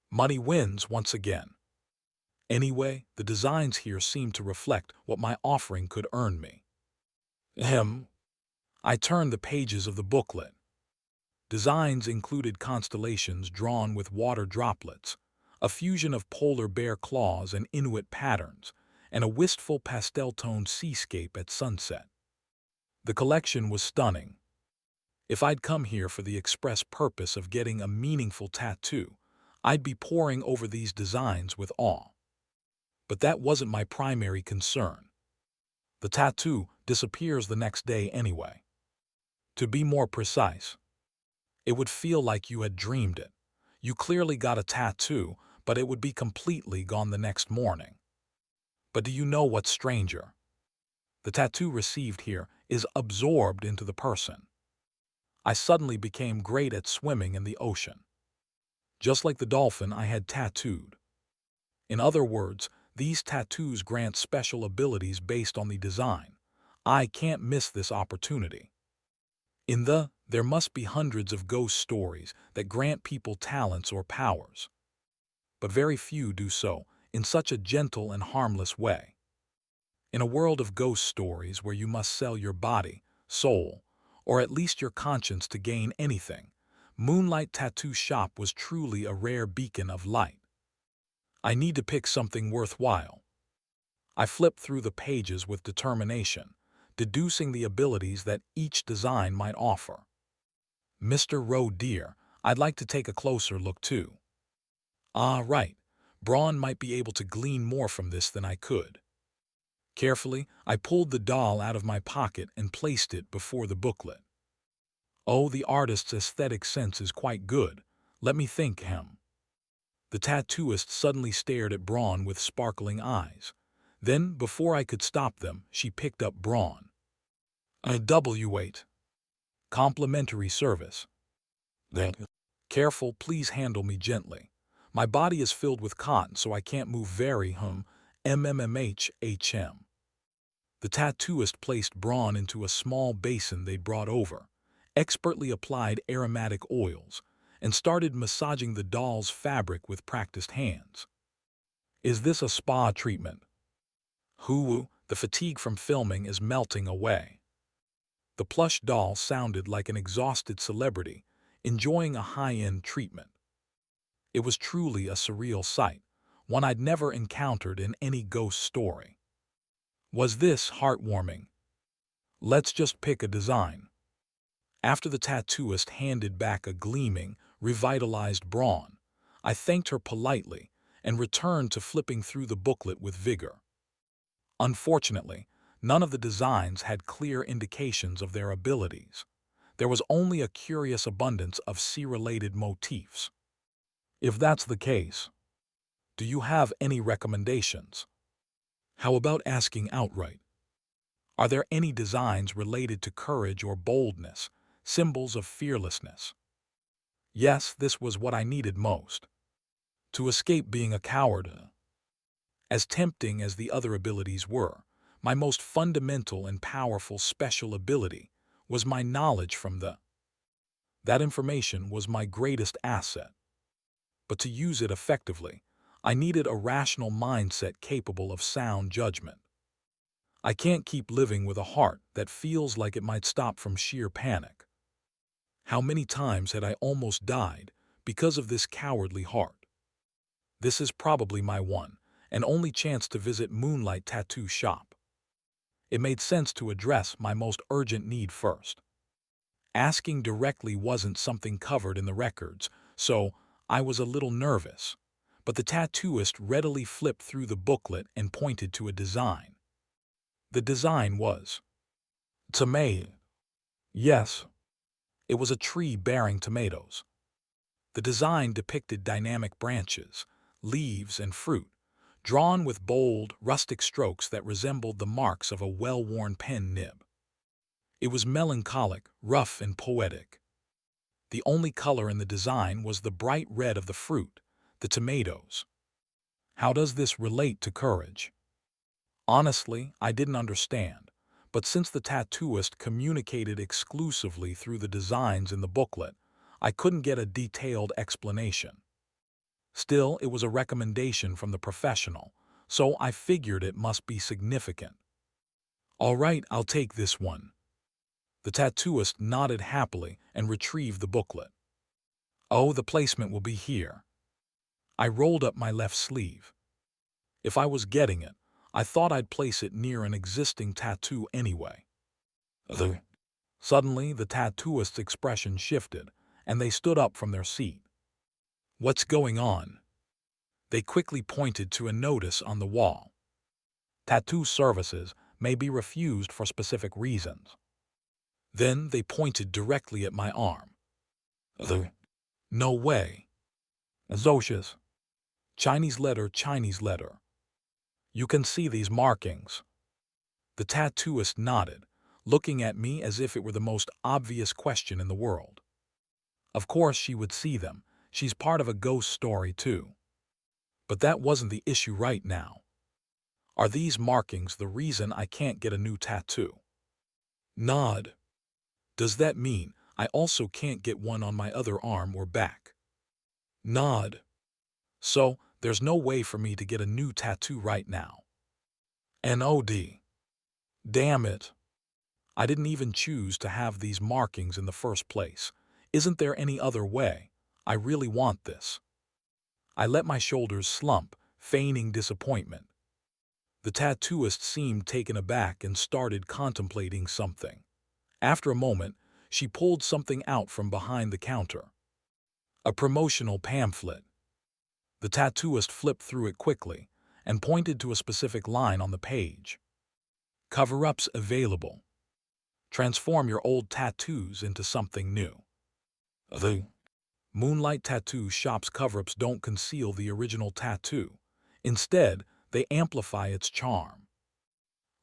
Money wins once again. Anyway, the designs here seem to reflect what my offering could earn me. Ahem. I turned the pages of the booklet. Designs included constellations drawn with water droplets, a fusion of polar bear claws and Inuit patterns, and a wistful pastel-toned seascape at sunset. The collection was stunning. If I'd come here for the express purpose of getting a meaningful tattoo, I'd be poring over these designs with awe. But that wasn't my primary concern. The tattoo disappears the next day anyway. To be more precise, it would feel like you had dreamed it. You clearly got a tattoo, but it would be completely gone the next morning. But do you know what's stranger? The tattoo received here is absorbed into the person. I suddenly became great at swimming in the ocean, just like the dolphin I had tattooed. In other words, these tattoos grant special abilities based on the design. I can't miss this opportunity. There must be hundreds of ghost stories that grant people talents or powers. But very few do so in such a gentle and harmless way. In a world of ghost stories where you must sell your body, soul, or at least your conscience to gain anything, Moonlight Tattoo Shop was truly a rare beacon of light. I need to pick something worthwhile. I flipped through the pages with determination, deducing the abilities that each design might offer. Mr. Roe Deer, I'd like to take a closer look too. Ah, right. Braun might be able to glean more from this than I could. Carefully, I pulled the doll out of my pocket and placed it before the booklet. Oh, the artist's aesthetic sense is quite good. Let me think, him. The tattooist suddenly stared at Braun with sparkling eyes. Then, before I could stop them, she picked up Braun. A W-8. Complimentary service. Careful, please handle me gently. My body is filled with cotton, so I can't move very mmmmhm. The tattooist placed Braun into a small basin they'd brought over, expertly applied aromatic oils, and started massaging the doll's fabric with practiced hands. Is this a spa treatment? Hoo-woo, the fatigue from filming is melting away. The plush doll sounded like an exhausted celebrity, enjoying a high-end treatment. It was truly a surreal sight, one I'd never encountered in any ghost story. Was this heartwarming? Let's just pick a design. After the tattooist handed back a gleaming, revitalized Braun, I thanked her politely and returned to flipping through the booklet with vigor. Unfortunately, none of the designs had clear indications of their abilities. There was only a curious abundance of sea-related motifs. If that's the case, do you have any recommendations? How about asking outright? Are there any designs related to courage or boldness, symbols of fearlessness? Yes, this was what I needed most. To escape being a coward. As tempting as the other abilities were, my most fundamental and powerful special ability was my knowledge from That information was my greatest asset. But to use it effectively, I needed a rational mindset capable of sound judgment. I can't keep living with a heart that feels like it might stop from sheer panic. How many times had I almost died because of this cowardly heart? This is probably my one and only chance to visit Moonlight Tattoo Shop. It made sense to address my most urgent need first. Asking directly wasn't something covered in the records, so I was a little nervous. But the tattooist readily flipped through the booklet and pointed to a design. The design was tomato. Yes, it was a tree bearing tomatoes. The design depicted dynamic branches, leaves, and fruit, drawn with bold, rustic strokes that resembled the marks of a well-worn pen nib. It was melancholic, rough, and poetic. The only color in the design was the bright red of the fruit, the tomatoes. How does this relate to courage? Honestly, I didn't understand, but since the tattooist communicated exclusively through the designs in the booklet, I couldn't get a detailed explanation. Still, it was a recommendation from the professional, so I figured it must be significant. All right, I'll take this one. The tattooist nodded happily and retrieved the booklet. Oh, the placement will be here. I rolled up my left sleeve. If I was getting it, I thought I'd place it near an existing tattoo anyway. Suddenly, the tattooist's expression shifted, and they stood up from their seat. What's going on? They quickly pointed to a notice on the wall. Tattoo services may be refused for specific reasons. Then they pointed directly at my arm. No way. Zocius. Chinese letter, Chinese letter. You can see these markings. The tattooist nodded, looking at me as if it were the most obvious question in the world. Of course she would see them. She's part of a ghost story too. But that wasn't the issue right now. Are these markings the reason I can't get a new tattoo? Nod. Does that mean I also can't get one on my other arm or back? Nod. So, there's no way for me to get a new tattoo right now. NOD. Damn it. I didn't even choose to have these markings in the first place. Isn't there any other way? I really want this. I let my shoulders slump, feigning disappointment. The tattooist seemed taken aback and started contemplating something. After a moment, she pulled something out from behind the counter. A promotional pamphlet. The tattooist flipped through it quickly and pointed to a specific line on the page. Cover-ups available. Transform your old tattoos into something new. The Moonlight Tattoo Shop's cover-ups don't conceal the original tattoo. Instead, they amplify its charm.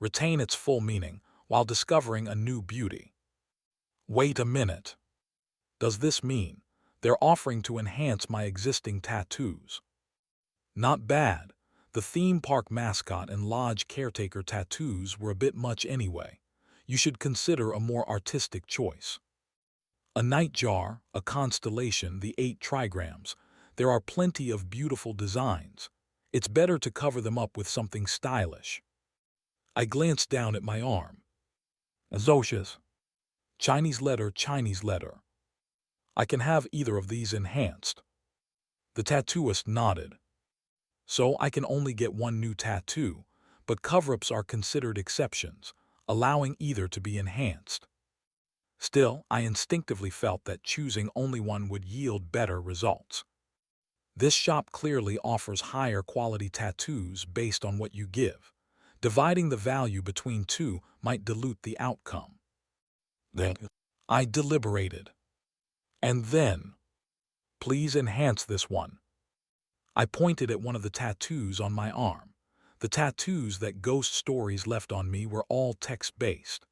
Retain its full meaning while discovering a new beauty. Wait a minute. Does this mean they're offering to enhance my existing tattoos? Not bad. The theme park mascot and lodge caretaker tattoos were a bit much anyway. You should consider a more artistic choice. A nightjar, a constellation, the 8 trigrams. There are plenty of beautiful designs. It's better to cover them up with something stylish. I glanced down at my arm. Zocius. Chinese letter, Chinese letter. I can have either of these enhanced. The tattooist nodded. So I can only get one new tattoo, but cover-ups are considered exceptions, allowing either to be enhanced. Still, I instinctively felt that choosing only one would yield better results. This shop clearly offers higher quality tattoos based on what you give. Dividing the value between two might dilute the outcome. Then I deliberated. And then, please enhance this one. I pointed at one of the tattoos on my arm. The tattoos that ghost stories left on me were all text-based.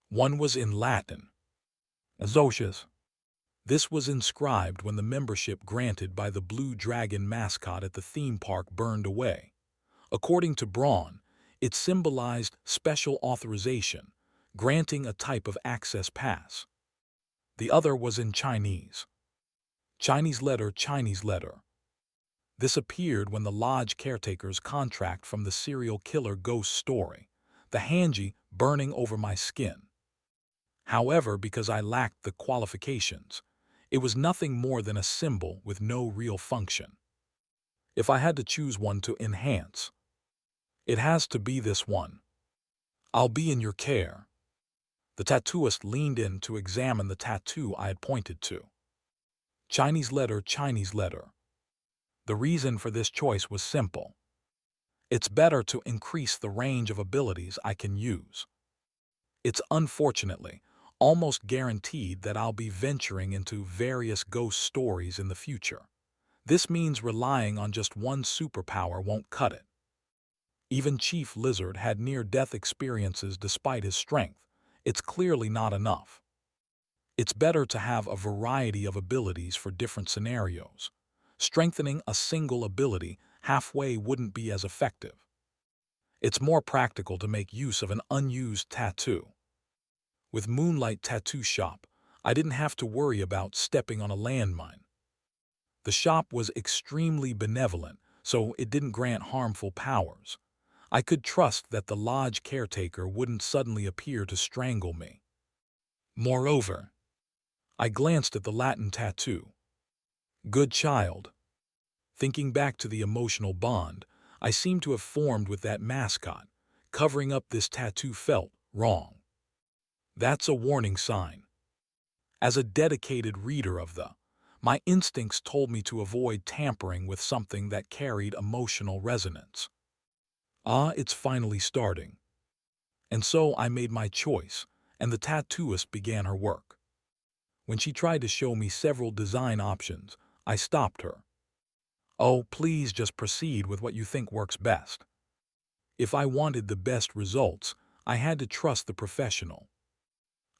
One was in Latin. Zocius. This was inscribed when the membership granted by the Blue Dragon mascot at the theme park burned away. According to Braun, it symbolized special authorization, granting a type of access pass. The other was in Chinese. Chinese letter, Chinese letter. This appeared when the lodge caretaker's contract from the serial killer ghost story, the hanji burning over my skin. However, because I lacked the qualifications, it was nothing more than a symbol with no real function. If I had to choose one to enhance, it has to be this one. I'll be in your care. The tattooist leaned in to examine the tattoo I had pointed to. Chinese letter, Chinese letter. The reason for this choice was simple. It's better to increase the range of abilities I can use. It's unfortunately almost guaranteed that I'll be venturing into various ghost stories in the future. This means relying on just one superpower won't cut it. Even Chief Lizard had near-death experiences despite his strength. It's clearly not enough. It's better to have a variety of abilities for different scenarios. Strengthening a single ability halfway wouldn't be as effective. It's more practical to make use of an unused tattoo. With Moonlight Tattoo Shop, I didn't have to worry about stepping on a landmine. The shop was extremely benevolent, so it didn't grant harmful powers. I could trust that the lodge caretaker wouldn't suddenly appear to strangle me. Moreover, I glanced at the Latin tattoo. Good child. Thinking back to the emotional bond I seemed to have formed with that mascot, covering up this tattoo felt wrong. That's a warning sign. As a dedicated reader of my instincts told me to avoid tampering with something that carried emotional resonance. It's finally starting. And so I made my choice, and the tattooist began her work. When she tried to show me several design options, I stopped her. Oh, please just proceed with what you think works best. If I wanted the best results, I had to trust the professional.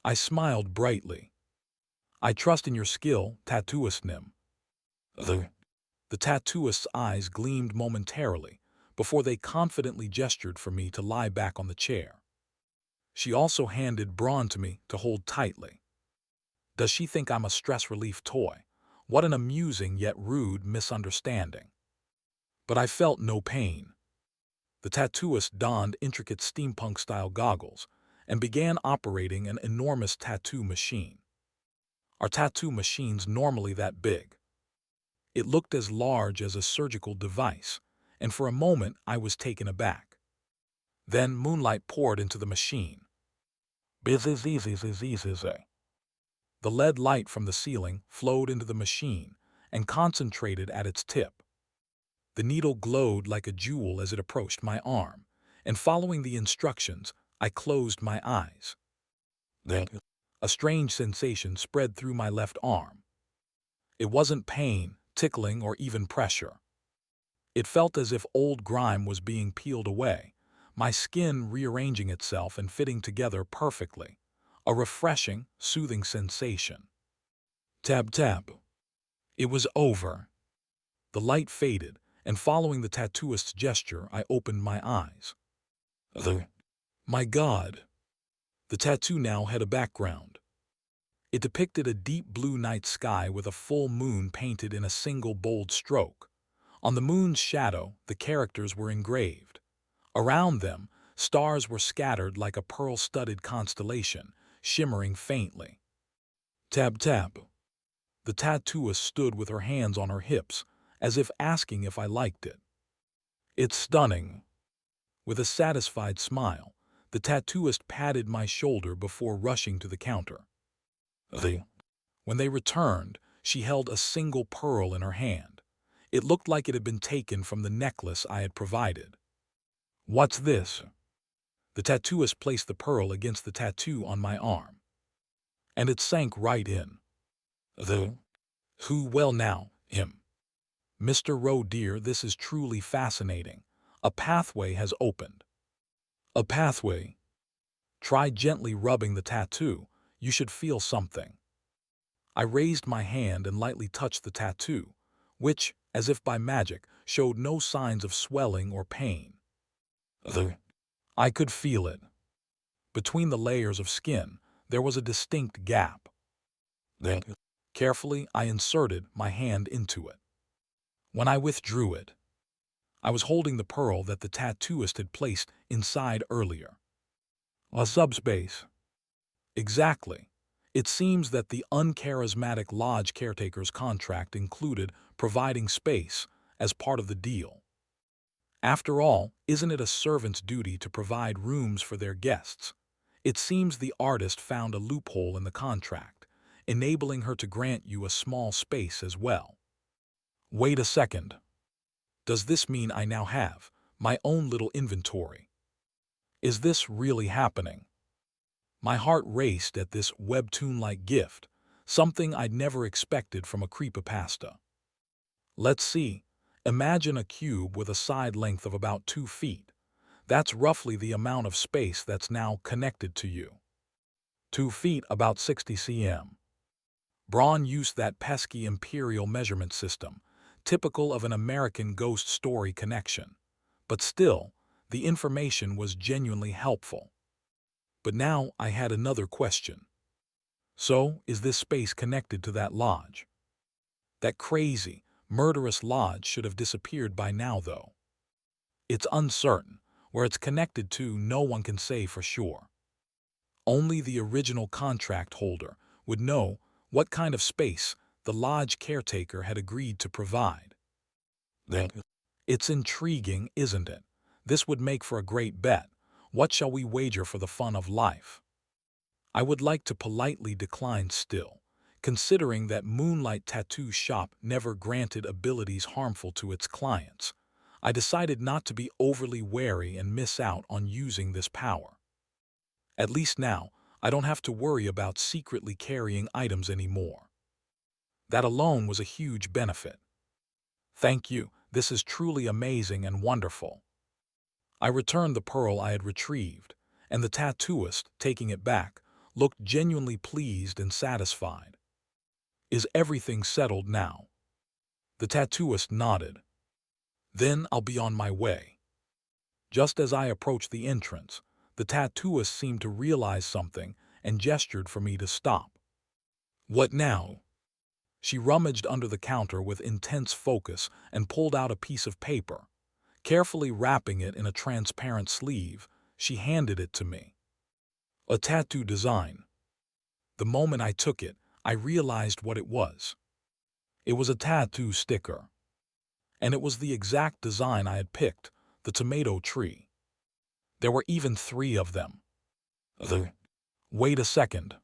I smiled brightly. I trust in your skill, tattooist Nim. The tattooist's eyes gleamed momentarily before they confidently gestured for me to lie back on the chair. She also handed Braun to me to hold tightly. Does she think I'm a stress relief toy? What an amusing yet rude misunderstanding. But I felt no pain. The tattooist donned intricate steampunk-style goggles and began operating an enormous tattoo machine. Are tattoo machines normally that big? It looked as large as a surgical device, and for a moment I was taken aback. Then moonlight poured into the machine. The lead light from the ceiling flowed into the machine and concentrated at its tip. The needle glowed like a jewel as it approached my arm, and following the instructions, I closed my eyes. Then, a strange sensation spread through my left arm. It wasn't pain, tickling, or even pressure. It felt as if old grime was being peeled away, my skin rearranging itself and fitting together perfectly. A refreshing, soothing sensation. Tab tab. It was over. The light faded, and following the tattooist's gesture, I opened my eyes. My God! The tattoo now had a background. It depicted a deep blue night sky with a full moon painted in a single bold stroke. On the moon's shadow, the characters were engraved. Around them, stars were scattered like a pearl-studded constellation, shimmering faintly. Tab tab. The tattooist stood with her hands on her hips, as if asking if I liked it. It's stunning. With a satisfied smile, the tattooist patted my shoulder before rushing to the counter. When they returned, she held a single pearl in her hand. It looked like it had been taken from the necklace I had provided. What's this? The tattooist placed the pearl against the tattoo on my arm. And it sank right in. Well now, him. Mr. Roe dear, this is truly fascinating. A pathway has opened. A pathway? Try gently rubbing the tattoo. You should feel something. I raised my hand and lightly touched the tattoo, which, as if by magic, showed no signs of swelling or pain. I could feel it. Between the layers of skin, there was a distinct gap. Carefully, I inserted my hand into it. When I withdrew it, I was holding the pearl that the tattooist had placed inside earlier. A subspace. Exactly. It seems that the uncharismatic lodge caretaker's contract included providing space, as part of the deal. After all, isn't it a servant's duty to provide rooms for their guests? It seems the artist found a loophole in the contract, enabling her to grant you a small space as well. Wait a second. Does this mean I now have my own little inventory? Is this really happening? My heart raced at this webtoon-like gift, something I'd never expected from a creepypasta. Let's see. Imagine a cube with a side length of about 2 feet. That's roughly the amount of space that's now connected to you. 2 feet, about 60 cm. Braun used that pesky imperial measurement system, typical of an American ghost story connection. But still, the information was genuinely helpful. But now I had another question. So, is this space connected to that lodge? That crazy, murderous lodge should have disappeared by now, though. It's uncertain. Where it's connected to, no one can say for sure. Only the original contract holder would know what kind of space the lodge caretaker had agreed to provide. It's intriguing, isn't it? This would make for a great bet. What shall we wager for the fun of life? I would like to politely decline still, considering that Moonlight Tattoo Shop never granted abilities harmful to its clients. I decided not to be overly wary and miss out on using this power. At least now, I don't have to worry about secretly carrying items anymore. That alone was a huge benefit. Thank you, this is truly amazing and wonderful. I returned the pearl I had retrieved, and the tattooist, taking it back, looked genuinely pleased and satisfied. Is everything settled now? The tattooist nodded. Then I'll be on my way. Just as I approached the entrance, the tattooist seemed to realize something and gestured for me to stop. What now? She rummaged under the counter with intense focus and pulled out a piece of paper. Carefully wrapping it in a transparent sleeve, she handed it to me. A tattoo design. The moment I took it, I realized what it was. It was a tattoo sticker. And it was the exact design I had picked, the tomato tree. There were even 3 of them. Wait a second.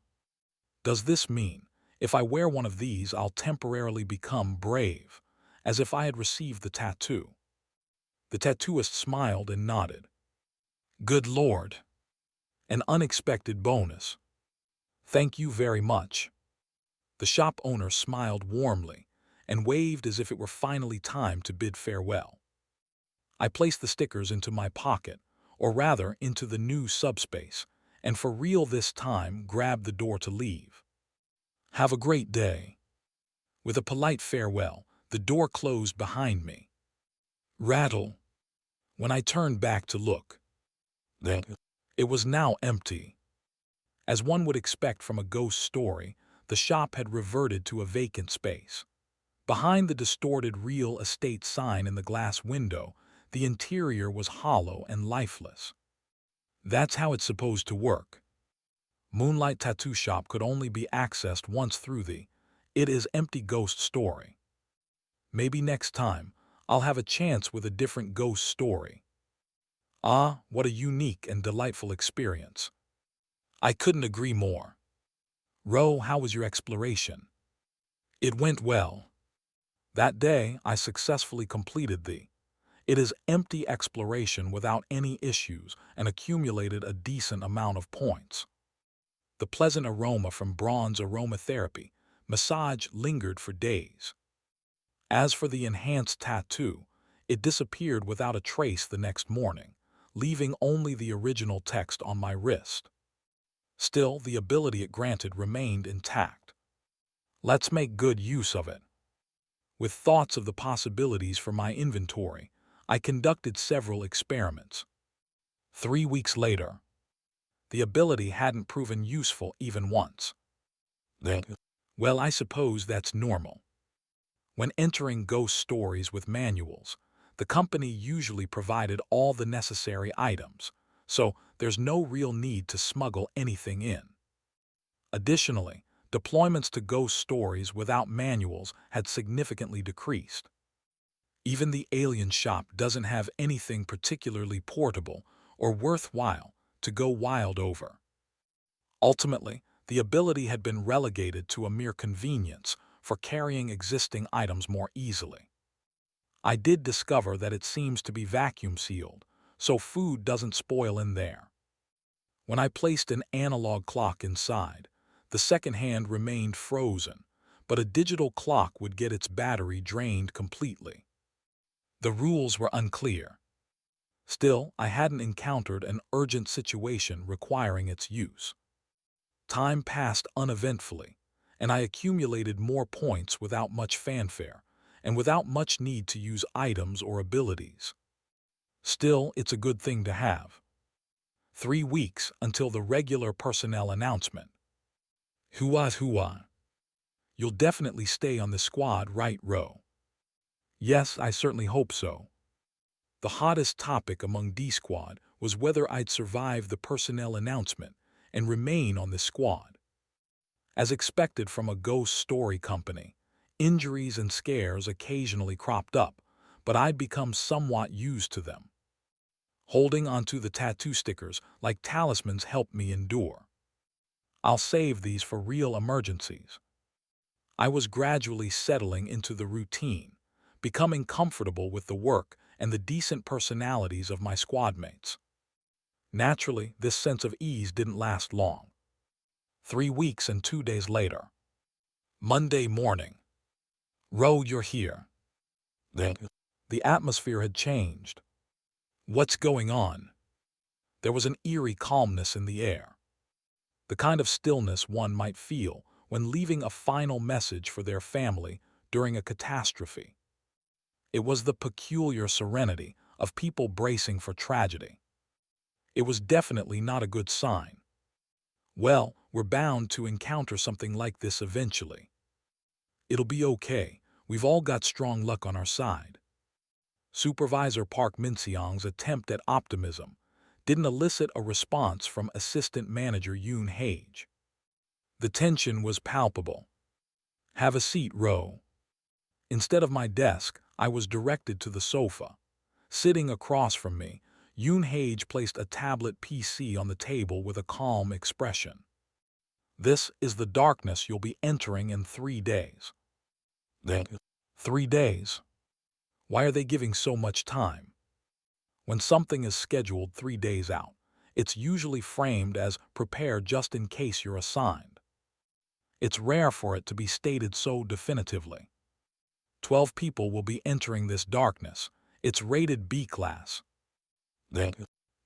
Does this mean, if I wear one of these, I'll temporarily become brave, as if I had received the tattoo? The tattooist smiled and nodded. Good Lord. An unexpected bonus. Thank you very much. The shop owner smiled warmly and waved as if it were finally time to bid farewell. I placed the stickers into my pocket, or rather into the new subspace, and for real this time grabbed the door to leave. Have a great day. With a polite farewell, the door closed behind me. Rattle. When I turned back to look, it was now empty. As one would expect from a ghost story, the shop had reverted to a vacant space. Behind the distorted real estate sign in the glass window, the interior was hollow and lifeless. That's how it's supposed to work. Moonlight Tattoo Shop could only be accessed once through the "It is empty" ghost story. Maybe next time, I'll have a chance with a different ghost story. Ah, what a unique and delightful experience. I couldn't agree more. Ro, how was your exploration? It went well. That day, I successfully completed the "It is empty" exploration without any issues and accumulated a decent amount of points. The pleasant aroma from Braun's aromatherapy massage lingered for days. As for the enhanced tattoo, it disappeared without a trace the next morning, leaving only the original text on my wrist. Still, the ability it granted remained intact. Let's make good use of it. With thoughts of the possibilities for my inventory, I conducted several experiments. 3 weeks later, the ability hadn't proven useful even once. Well, I suppose that's normal. When entering ghost stories with manuals, the company usually provided all the necessary items, so there's no real need to smuggle anything in. Additionally, deployments to ghost stories without manuals had significantly decreased. Even the alien shop doesn't have anything particularly portable or worthwhile to go wild over. Ultimately, the ability had been relegated to a mere convenience for carrying existing items more easily. I did discover that it seems to be vacuum sealed, so food doesn't spoil in there. When I placed an analog clock inside, the second hand remained frozen, but a digital clock would get its battery drained completely. The rules were unclear. Still, I hadn't encountered an urgent situation requiring its use. Time passed uneventfully, and I accumulated more points without much fanfare, and without much need to use items or abilities. Still, it's a good thing to have. 3 weeks until the regular personnel announcement. Hua. You'll definitely stay on the squad, right, Ro? Yes, I certainly hope so. The hottest topic among D-Squad was whether I'd survive the personnel announcement and remain on the squad. As expected from a ghost story company, injuries and scares occasionally cropped up, but I'd become somewhat used to them. Holding onto the tattoo stickers like talismans helped me endure. I'll save these for real emergencies. I was gradually settling into the routine, becoming comfortable with the work and the decent personalities of my squadmates. Naturally, this sense of ease didn't last long. 3 weeks and 2 days later. Monday morning. Ro, you're here. The atmosphere had changed. What's going on? There was an eerie calmness in the air. The kind of stillness one might feel when leaving a final message for their family during a catastrophe. It was the peculiar serenity of people bracing for tragedy. It was definitely not a good sign. Well, we're bound to encounter something like this eventually. It'll be okay. We've all got strong luck on our side. Supervisor Park Min-seong's attempt at optimism didn't elicit a response from Assistant Manager Yoon Hage. The tension was palpable. Have a seat, Ro. Instead of my desk, I was directed to the sofa. Sitting across from me, Yoon Hage placed a tablet PC on the table with a calm expression. This is the darkness you'll be entering in 3 days. 3 days? Why are they giving so much time? When something is scheduled 3 days out, it's usually framed as prepare just in case you're assigned. It's rare for it to be stated so definitively. 12 people will be entering this darkness. It's rated B class.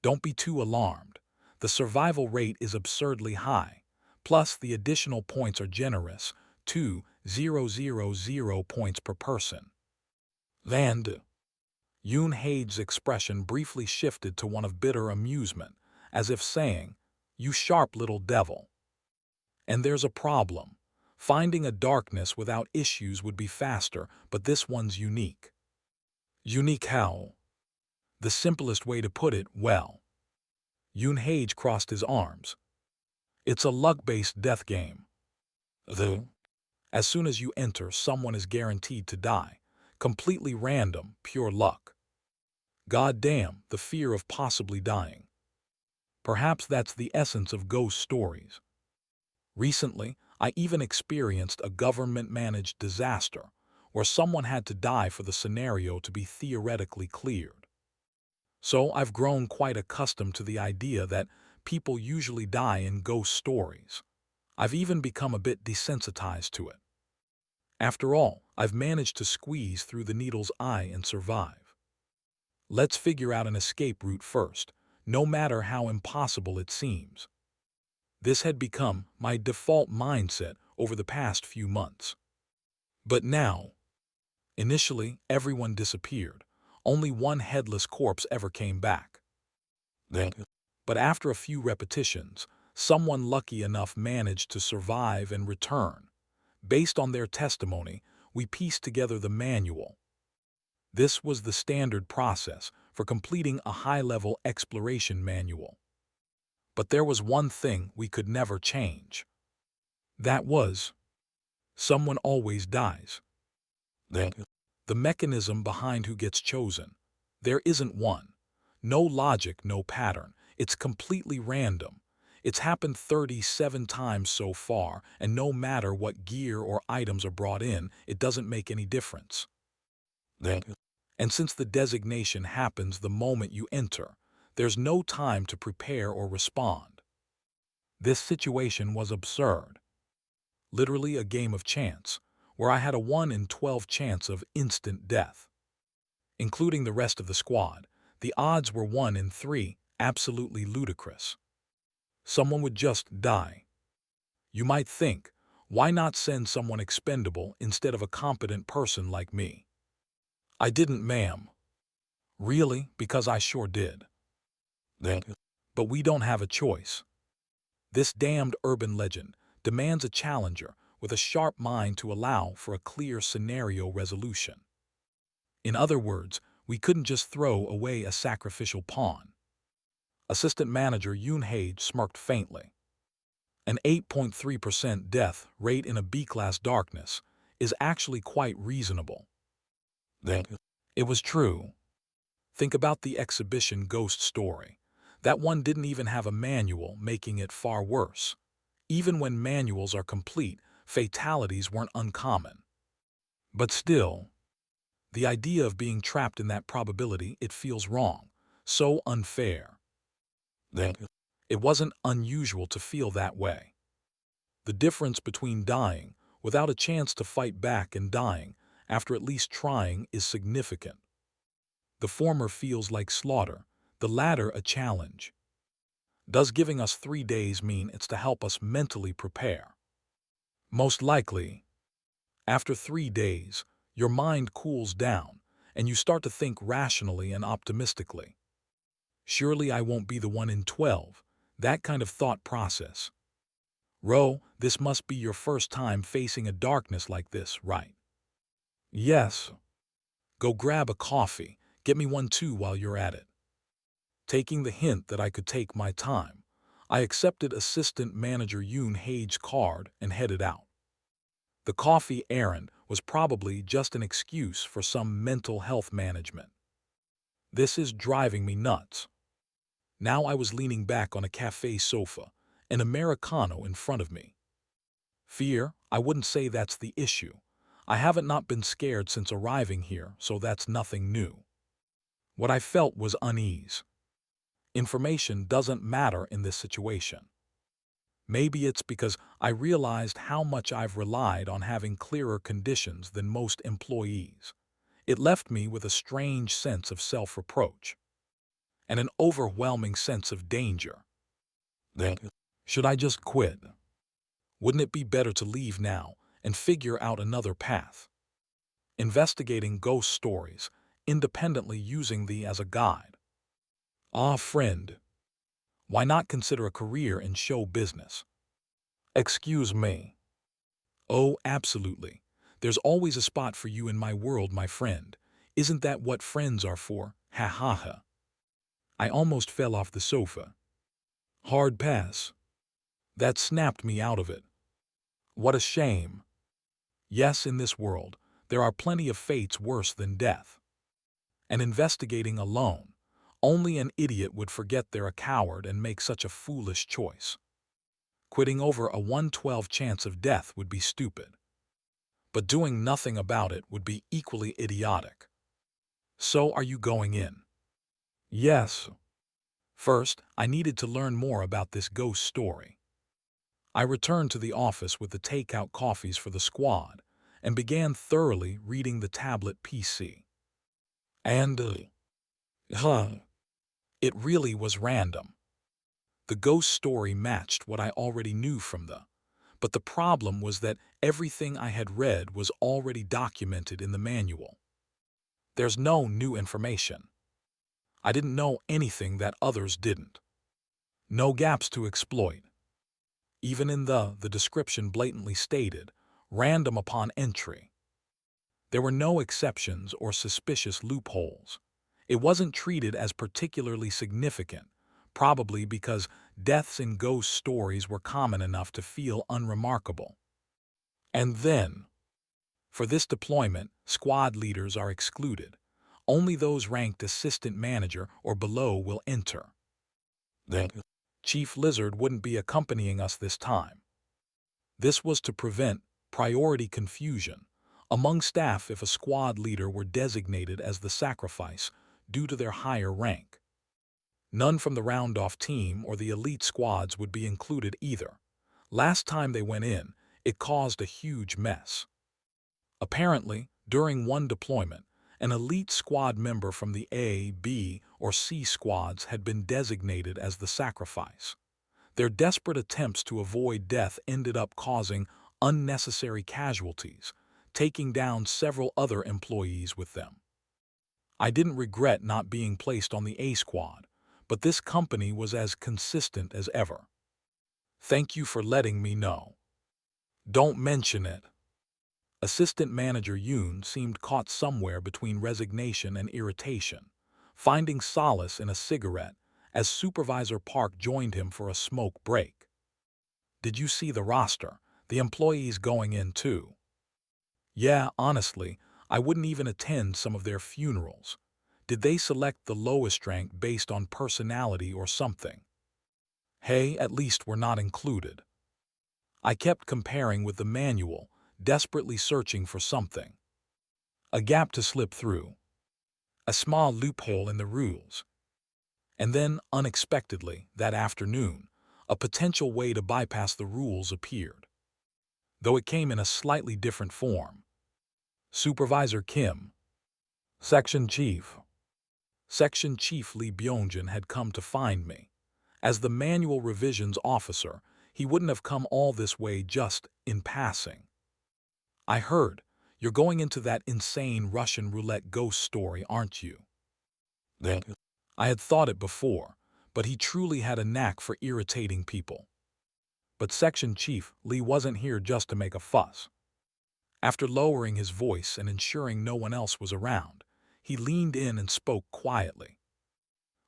Don't be too alarmed. The survival rate is absurdly high. Plus, the additional points are generous, 2,000 points per person. Yoon Hage's expression briefly shifted to one of bitter amusement, as if saying, "You sharp little devil." And there's a problem. Finding a darkness without issues would be faster, but this one's unique. Unique how? The simplest way to put it, well. Yoon Hage crossed his arms. It's a luck-based death game. As soon as you enter, someone is guaranteed to die. Completely random, pure luck. God damn, the fear of possibly dying. Perhaps that's the essence of ghost stories. Recently, I even experienced a government-managed disaster where someone had to die for the scenario to be theoretically cleared. So I've grown quite accustomed to the idea that people usually die in ghost stories. I've even become a bit desensitized to it. After all, I've managed to squeeze through the needle's eye and survive. Let's figure out an escape route first, no matter how impossible it seems. This had become my default mindset over the past few months. But now, initially, everyone disappeared. Only one headless corpse ever came back. But after a few repetitions, someone lucky enough managed to survive and return. Based on their testimony, we pieced together the manual. This was the standard process for completing a high-level exploration manual. But there was one thing we could never change. That was, someone always dies. The mechanism behind who gets chosen. There isn't one. No logic, no pattern. It's completely random. It's happened 37 times so far, and no matter what gear or items are brought in, it doesn't make any difference. And since the designation happens the moment you enter, there's no time to prepare or respond. This situation was absurd. Literally a game of chance, where I had a 1 in 12 chance of instant death. Including the rest of the squad, the odds were 1 in 3, absolutely ludicrous. Someone would just die. You might think, why not send someone expendable instead of a competent person like me? I didn't, ma'am. Really, because I sure did. But we don't have a choice. This damned urban legend demands a challenger with a sharp mind to allow for a clear scenario resolution. In other words, we couldn't just throw away a sacrificial pawn. Assistant Manager Yoon Hage smirked faintly. An 8.3% death rate in a B-class darkness is actually quite reasonable. It was true. Think about the exhibition ghost story. That one didn't even have a manual, making it far worse. Even when manuals are complete, fatalities weren't uncommon. But still, the idea of being trapped in that probability, it feels wrong, so unfair. It wasn't unusual to feel that way. The difference between dying without a chance to fight back and dying after at least trying is significant. The former feels like slaughter, the latter a challenge. Does giving us 3 days mean it's to help us mentally prepare? Most likely. After 3 days, your mind cools down and you start to think rationally and optimistically. Surely I won't be the 1 in 12, that kind of thought process. Ro, this must be your first time facing a darkness like this, right? Yes. Go grab a coffee, get me one too while you're at it. Taking the hint that I could take my time, I accepted Assistant Manager Yoon Hage's card and headed out. The coffee errand was probably just an excuse for some mental health management. This is driving me nuts. Now I was leaning back on a cafe sofa, an Americano in front of me. Fear? I wouldn't say that's the issue. I haven't not been scared since arriving here, so that's nothing new. What I felt was unease. Information doesn't matter in this situation. Maybe it's because I realized how much I've relied on having clearer conditions than most employees. It left me with a strange sense of self-reproach and an overwhelming sense of danger. Should I just quit? Wouldn't it be better to leave now and figure out another path? Investigating ghost stories, independently using thee as a guide. Ah, friend, why not consider a career in show business? Excuse me. Oh, absolutely. There's always a spot for you in my world, my friend. Isn't that what friends are for? Ha ha ha. I almost fell off the sofa. Hard pass. That snapped me out of it. What a shame. Yes, in this world, there are plenty of fates worse than death. And investigating alone, only an idiot would forget they're a coward and make such a foolish choice. Quitting over a 1/12 chance of death would be stupid. But doing nothing about it would be equally idiotic. So are you going in? Yes. First, I needed to learn more about this ghost story. I returned to the office with the takeout coffees for the squad and began thoroughly reading the tablet PC. And, it really was random. The ghost story matched what I already knew from but the problem was that everything I had read was already documented in the manual. There's no new information. I didn't know anything that others didn't. No gaps to exploit. Even in the description blatantly stated, random upon entry. There were no exceptions or suspicious loopholes. It wasn't treated as particularly significant, probably because deaths in ghost stories were common enough to feel unremarkable. And then, For this deployment, squad leaders are excluded. Only those ranked assistant manager or below will enter. Then, Chief Lizard wouldn't be accompanying us this time. This was to prevent priority confusion among staff if a squad leader were designated as the sacrifice due to their higher rank. None from the round-off team or the elite squads would be included either. Last time they went in, it caused a huge mess. Apparently, during one deployment, an elite squad member from the A, B, or C squads had been designated as the sacrifice. Their desperate attempts to avoid death ended up causing unnecessary casualties, taking down several other employees with them. I didn't regret not being placed on the A squad, but this company was as consistent as ever. Thank you for letting me know. Don't mention it. Assistant Manager Yoon seemed caught somewhere between resignation and irritation, finding solace in a cigarette as Supervisor Park joined him for a smoke break. Did you see the roster? The employees going in too? Yeah, honestly, I wouldn't even attend some of their funerals. Did they select the lowest rank based on personality or something? Hey, at least we're not included. I kept comparing with the manual, desperately searching for something. A gap to slip through. A small loophole in the rules. And then, unexpectedly, that afternoon, a potential way to bypass the rules appeared. Though it came in a slightly different form. Supervisor Kim. Section Chief. Section Chief Lee Byung-jin had come to find me. As the manual revisions officer, he wouldn't have come all this way just in passing. I heard, you're going into that insane Russian roulette ghost story, aren't you? Then, I had thought it before, but he truly had a knack for irritating people. But Section Chief Lee wasn't here just to make a fuss. After lowering his voice and ensuring no one else was around, he leaned in and spoke quietly.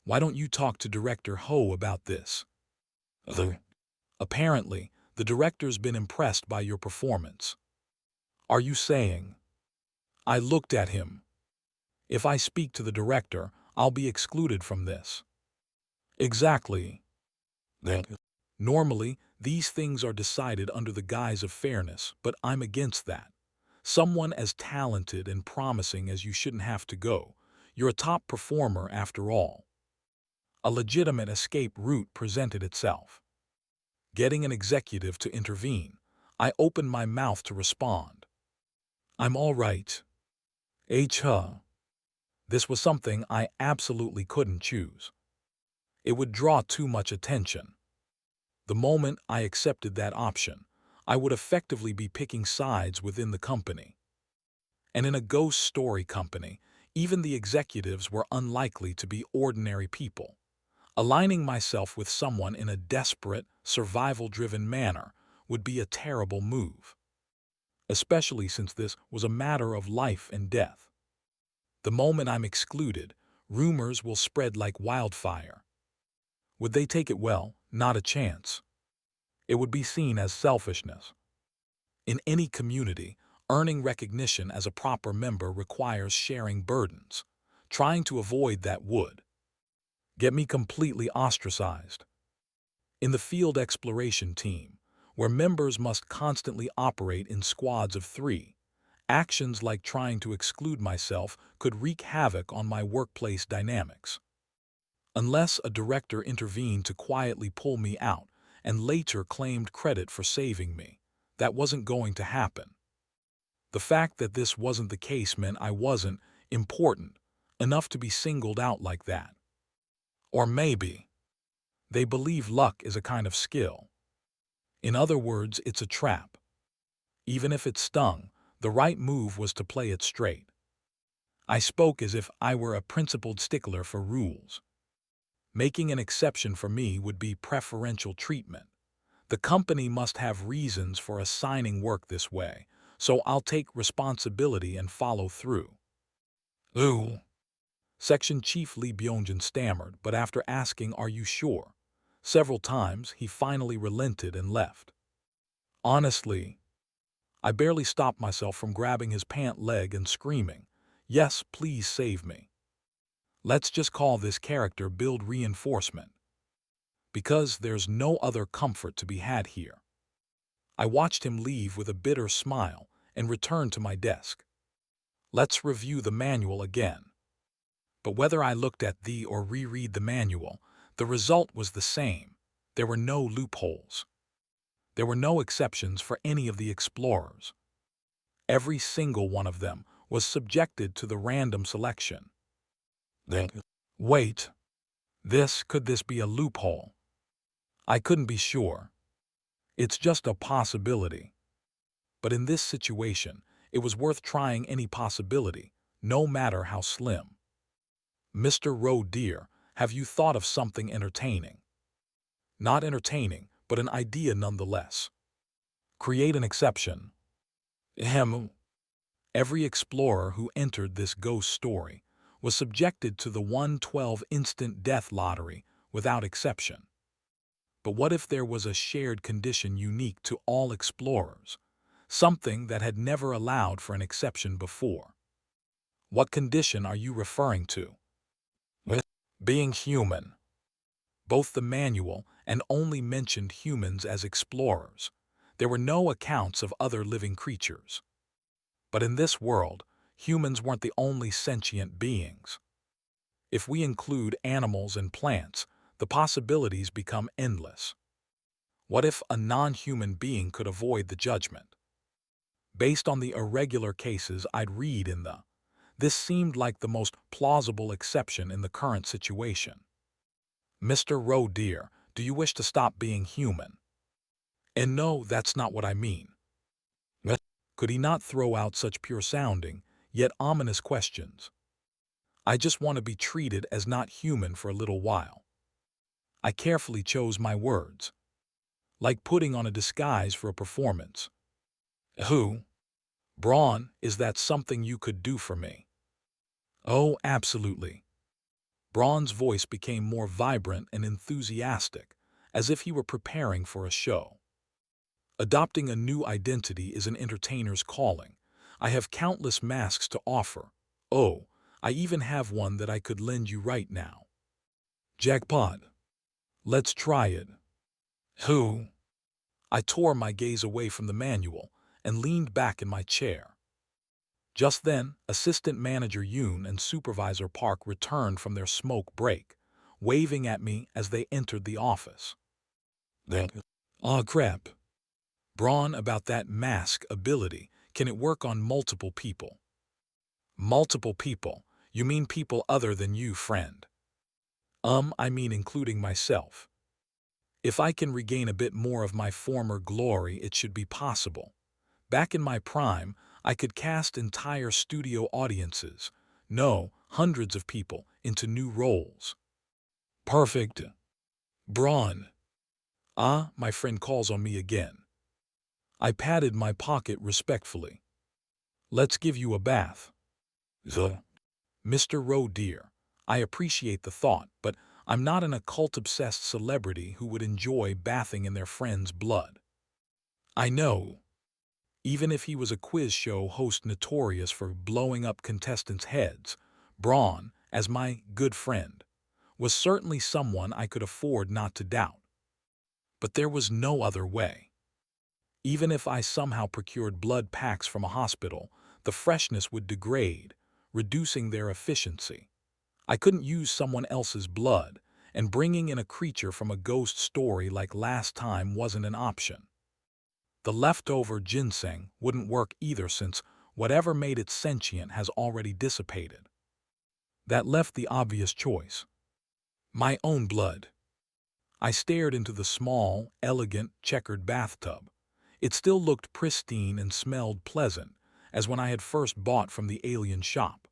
Why don't you talk to Director Ho about this? Apparently, the director's been impressed by your performance. Are you saying? I looked at him. If I speak to the director, I'll be excluded from this. Exactly. Then, normally, these things are decided under the guise of fairness, but I'm against that. Someone as talented and promising as you shouldn't have to go. You're a top performer after all. A legitimate escape route presented itself. Getting an executive to intervene, I opened my mouth to respond. I'm all right. This was something I absolutely couldn't choose. It would draw too much attention. The moment I accepted that option, I would effectively be picking sides within the company. And in a ghost story company, even the executives were unlikely to be ordinary people. Aligning myself with someone in a desperate, survival-driven manner would be a terrible move, especially since this was a matter of life and death. The moment I'm excluded, rumors will spread like wildfire. Would they take it well? Not a chance. It would be seen as selfishness. In any community, earning recognition as a proper member requires sharing burdens. Trying to avoid that would get me completely ostracized. In the field exploration team, where members must constantly operate in squads of 3, actions like trying to exclude myself could wreak havoc on my workplace dynamics. Unless a director intervened to quietly pull me out and later claimed credit for saving me, that wasn't going to happen. The fact that this wasn't the case meant I wasn't important enough to be singled out like that. Or maybe they believe luck is a kind of skill. In other words, it's a trap. Even if it stung, the right move was to play it straight. I spoke as if I were a principled stickler for rules. Making an exception for me would be preferential treatment. The company must have reasons for assigning work this way, so I'll take responsibility and follow through. Ooh. Section Chief Lee Byung-jin stammered, but after asking, "Are you sure?" several times, he finally relented and left. Honestly, I barely stopped myself from grabbing his pant leg and screaming, "Yes, please save me." Let's just call this character build reinforcement, because there's no other comfort to be had here. I watched him leave with a bitter smile and return to my desk. Let's review the manual again. But whether I looked at the or reread the manual, the result was the same. There were no loopholes. There were no exceptions for any of the explorers. Every single one of them was subjected to the random selection. Wait, could this be a loophole? I couldn't be sure. It's just a possibility. But in this situation, it was worth trying any possibility, no matter how slim. Mr. Roe dear, have you thought of something entertaining? Not entertaining, but an idea nonetheless. Create an exception. Ahem. Every explorer who entered this ghost story was subjected to the 112 instant death lottery without exception. But what if there was a shared condition unique to all explorers, something that had never allowed for an exception before? What condition are you referring to? Being human. Both the manual and only mentioned humans as explorers. There were no accounts of other living creatures. But in this world, humans weren't the only sentient beings. If we include animals and plants, the possibilities become endless. What if a non-human being could avoid the judgment? Based on the irregular cases I'd read this seemed like the most plausible exception in the current situation. Mr. Roe dear, do you wish to stop being human? And no, that's not what I mean. Could he not throw out such pure-sounding, yet ominous questions? I just want to be treated as not human for a little while. I carefully chose my words, like putting on a disguise for a performance. Who? Braun, is that something you could do for me? Oh, absolutely. Braun's voice became more vibrant and enthusiastic, as if he were preparing for a show. Adopting a new identity is an entertainer's calling. I have countless masks to offer. Oh, I even have one that I could lend you right now. Jackpot. Let's try it. Who? I tore my gaze away from the manual and leaned back in my chair. Just then, Assistant Manager Yoon and Supervisor Park returned from their smoke break, waving at me as they entered the office. Aw crap. Braun, about that mask ability, can it work on multiple people? Multiple people? You mean people other than you, friend? I mean including myself. If I can regain a bit more of my former glory, it should be possible. Back in my prime, I could cast entire studio audiences, no, hundreds of people, into new roles. Perfect. Braun. Ah, my friend calls on me again. I patted my pocket respectfully. Let's give you a bath. Mr. Roe dear, I appreciate the thought, but I'm not an occult-obsessed celebrity who would enjoy bathing in their friend's blood. I know. Even if he was a quiz show host notorious for blowing up contestants' heads, Braun, as my good friend, was certainly someone I could afford not to doubt. But there was no other way. Even if I somehow procured blood packs from a hospital, the freshness would degrade, reducing their efficiency. I couldn't use someone else's blood, and bringing in a creature from a ghost story like last time wasn't an option. The leftover ginseng wouldn't work either, since whatever made it sentient has already dissipated. That left the obvious choice. My own blood. I stared into the small, elegant, checkered bathtub. It still looked pristine and smelled pleasant, as when I had first bought from the alien shop.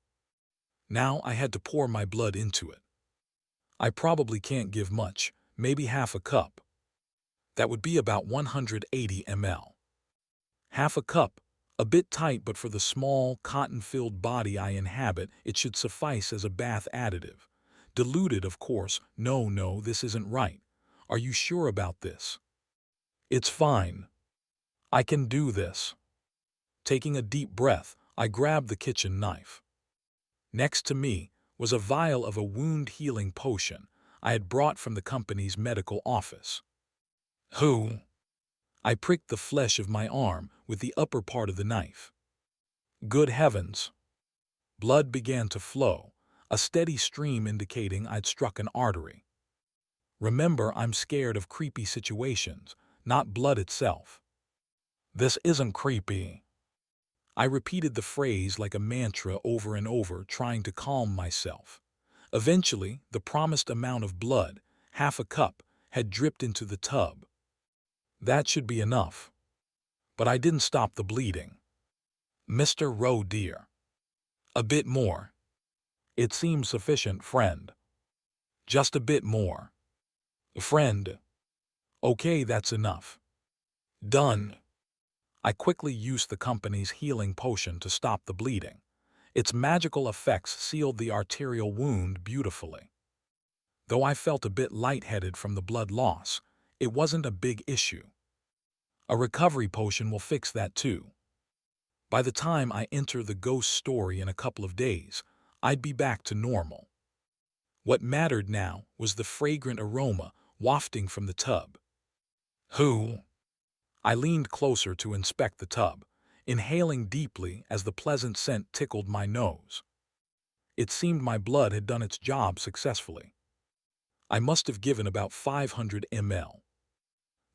Now I had to pour my blood into it. I probably can't give much, maybe half a cup. That would be about 180 ml. Half a cup, a bit tight, but for the small, cotton-filled body I inhabit, it should suffice as a bath additive. Diluted, of course. No, this isn't right. Are you sure about this? It's fine. I can do this. Taking a deep breath, I grabbed the kitchen knife. Next to me was a vial of a wound-healing potion I had brought from the company's medical office. Who? I pricked the flesh of my arm with the upper part of the knife. Good heavens! Blood began to flow, a steady stream indicating I'd struck an artery. Remember, I'm scared of creepy situations, not blood itself. This isn't creepy. I repeated the phrase like a mantra over and over, trying to calm myself. Eventually, the promised amount of blood, half a cup, had dripped into the tub. That should be enough. But I didn't stop the bleeding. Mr. Roe dear. A bit more. It seems sufficient, friend. Just a bit more. Friend. Okay, that's enough. Done. I quickly used the company's healing potion to stop the bleeding. Its magical effects sealed the arterial wound beautifully. Though I felt a bit lightheaded from the blood loss, it wasn't a big issue. A recovery potion will fix that too. By the time I enter the ghost story in a couple of days, I'd be back to normal. What mattered now was the fragrant aroma wafting from the tub. Who? I leaned closer to inspect the tub, inhaling deeply as the pleasant scent tickled my nose. It seemed my blood had done its job successfully. I must have given about 500 ml.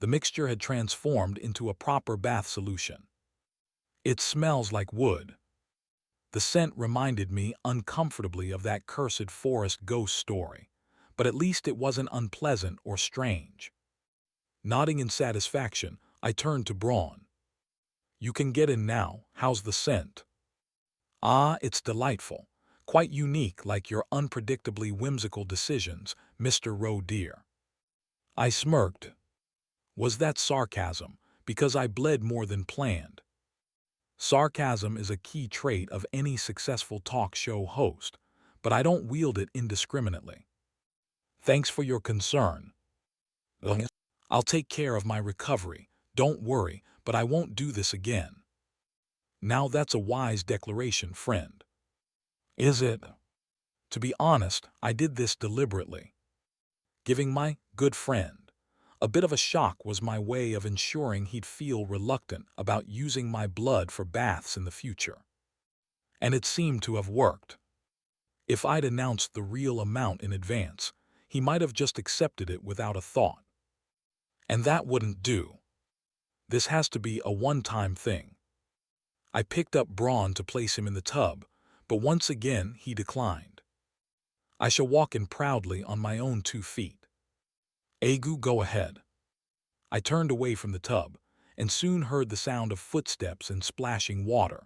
The mixture had transformed into a proper bath solution. It smells like wood. The scent reminded me uncomfortably of that cursed forest ghost story, but at least it wasn't unpleasant or strange. Nodding in satisfaction, I turned to Braun. You can get in now. How's the scent? Ah, it's delightful. Quite unique, like your unpredictably whimsical decisions, Mr. Roe dear. I smirked. Was that sarcasm? Because I bled more than planned. Sarcasm is a key trait of any successful talk show host, but I don't wield it indiscriminately. Thanks for your concern. I'll take care of my recovery. Don't worry, but I won't do this again. Now that's a wise declaration, friend. Is it? To be honest, I did this deliberately. Giving my good friend a bit of a shock was my way of ensuring he'd feel reluctant about using my blood for baths in the future. And it seemed to have worked. If I'd announced the real amount in advance, he might have just accepted it without a thought. And that wouldn't do. This has to be a one-time thing. I picked up Braun to place him in the tub, but once again he declined. I shall walk in proudly on my own 2 feet. Agu, go ahead. I turned away from the tub, and soon heard the sound of footsteps and splashing water.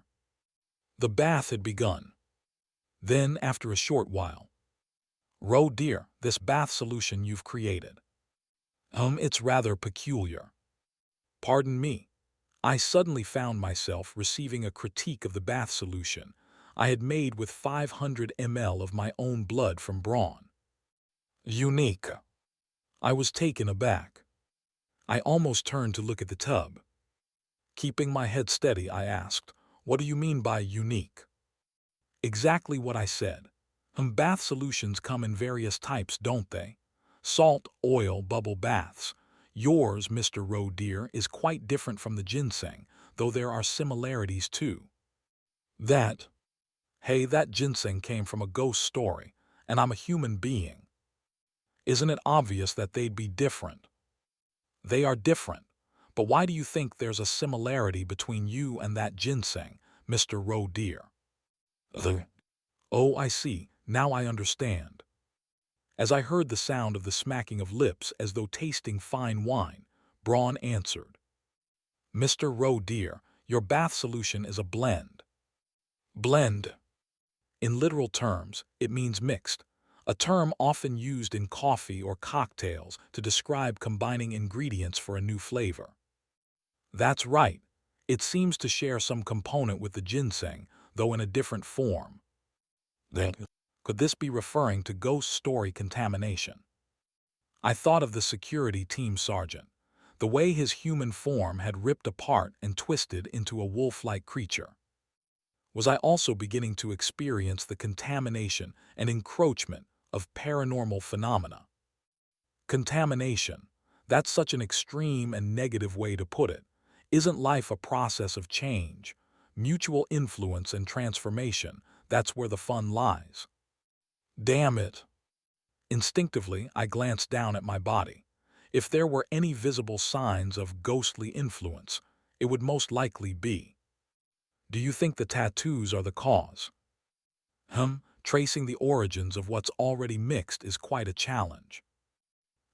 The bath had begun. Then, after a short while, Roe dear, this bath solution you've created. It's rather peculiar. Pardon me. I suddenly found myself receiving a critique of the bath solution I had made with 500 ml of my own blood from Braun. Unique. I was taken aback. I almost turned to look at the tub. Keeping my head steady, I asked, "What do you mean by unique?" Exactly what I said. Bath solutions come in various types, don't they? Salt, oil, bubble baths. Yours, Mr. Roe dear, is quite different from the ginseng, though there are similarities too. That ginseng came from a ghost story, and I'm a human being. Isn't it obvious that they'd be different? They are different, but why do you think there's a similarity between you and that ginseng, Mr. Roe dear? Oh, I see, now I understand. As I heard the sound of the smacking of lips as though tasting fine wine, Braun answered. Mr. Roe dear, your bath solution is a blend. Blend. In literal terms, it means mixed, a term often used in coffee or cocktails to describe combining ingredients for a new flavor. That's right. It seems to share some component with the ginseng, though in a different form. Could this be referring to ghost story contamination? I thought of the security team sergeant. the way his human form had ripped apart and twisted into a wolf-like creature. Was I also beginning to experience the contamination and encroachment of paranormal phenomena? Contamination, that's such an extreme and negative way to put it. Isn't life a process of change, mutual influence and transformation? That's where the fun lies. Damn it! Instinctively, I glanced down at my body. If there were any visible signs of ghostly influence, it would most likely be. Do you think the tattoos are the cause? Tracing the origins of what's already mixed is quite a challenge.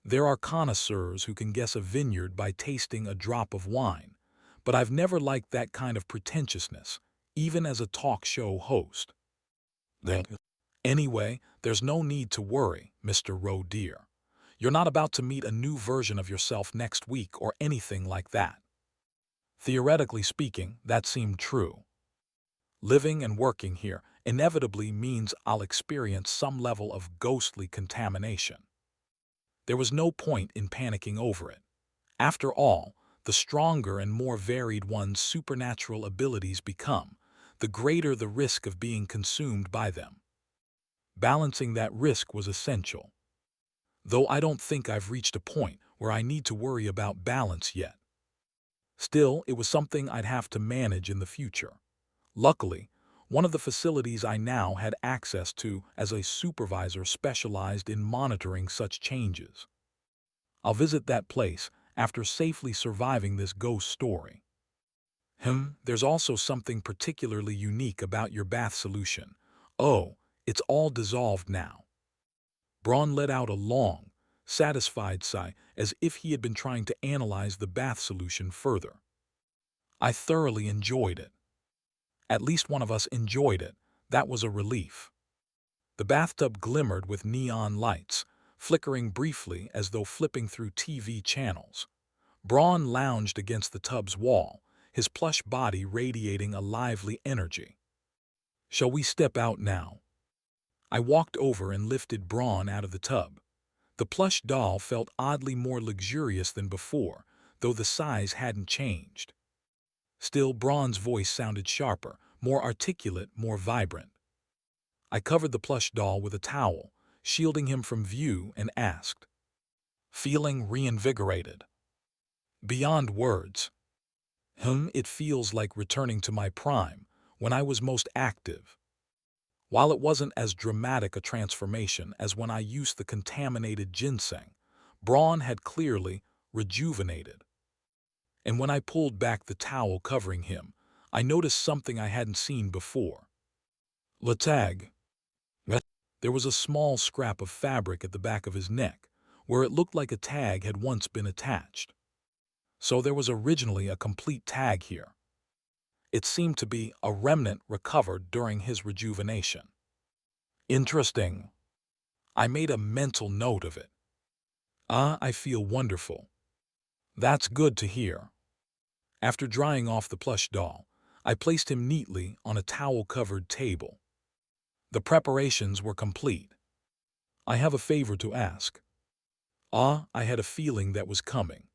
There are connoisseurs who can guess a vineyard by tasting a drop of wine, but I've never liked that kind of pretentiousness, even as a talk show host. Anyway, there's no need to worry, Mr. Roe dear. You're not about to meet a new version of yourself next week or anything like that. Theoretically speaking, that seemed true. Living and working here inevitably means I'll experience some level of ghostly contamination. There was no point in panicking over it. After all, the stronger and more varied one's supernatural abilities become, the greater the risk of being consumed by them. Balancing that risk was essential. Though I don't think I've reached a point where I need to worry about balance yet. Still, it was something I'd have to manage in the future. Luckily, one of the facilities I now had access to as a supervisor specialized in monitoring such changes. I'll visit that place after safely surviving this ghost story. There's also something particularly unique about your bath solution. Oh, it's all dissolved now. Braun let out a long, satisfied sigh as if he had been trying to analyze the bath solution further. I thoroughly enjoyed it. At least one of us enjoyed it. That was a relief. The bathtub glimmered with neon lights, flickering briefly as though flipping through TV channels. Braun lounged against the tub's wall, his plush body radiating a lively energy. Shall we step out now? I walked over and lifted Braun out of the tub. The plush doll felt oddly more luxurious than before, though the size hadn't changed. Still, Braun's voice sounded sharper, more articulate, more vibrant. I covered the plush doll with a towel, shielding him from view, and asked, "Feeling reinvigorated?" Beyond words. It feels like returning to my prime, when I was most active. While it wasn't as dramatic a transformation as when I used the contaminated ginseng, Braun had clearly rejuvenated. And when I pulled back the towel covering him, I noticed something I hadn't seen before. The tag. There was a small scrap of fabric at the back of his neck, where it looked like a tag had once been attached. So there was originally a complete tag here. It seemed to be a remnant recovered during his rejuvenation. Interesting. I made a mental note of it. I feel wonderful. That's good to hear. After drying off the plush doll, I placed him neatly on a towel-covered table. The preparations were complete. I have a favor to ask. I had a feeling that was coming.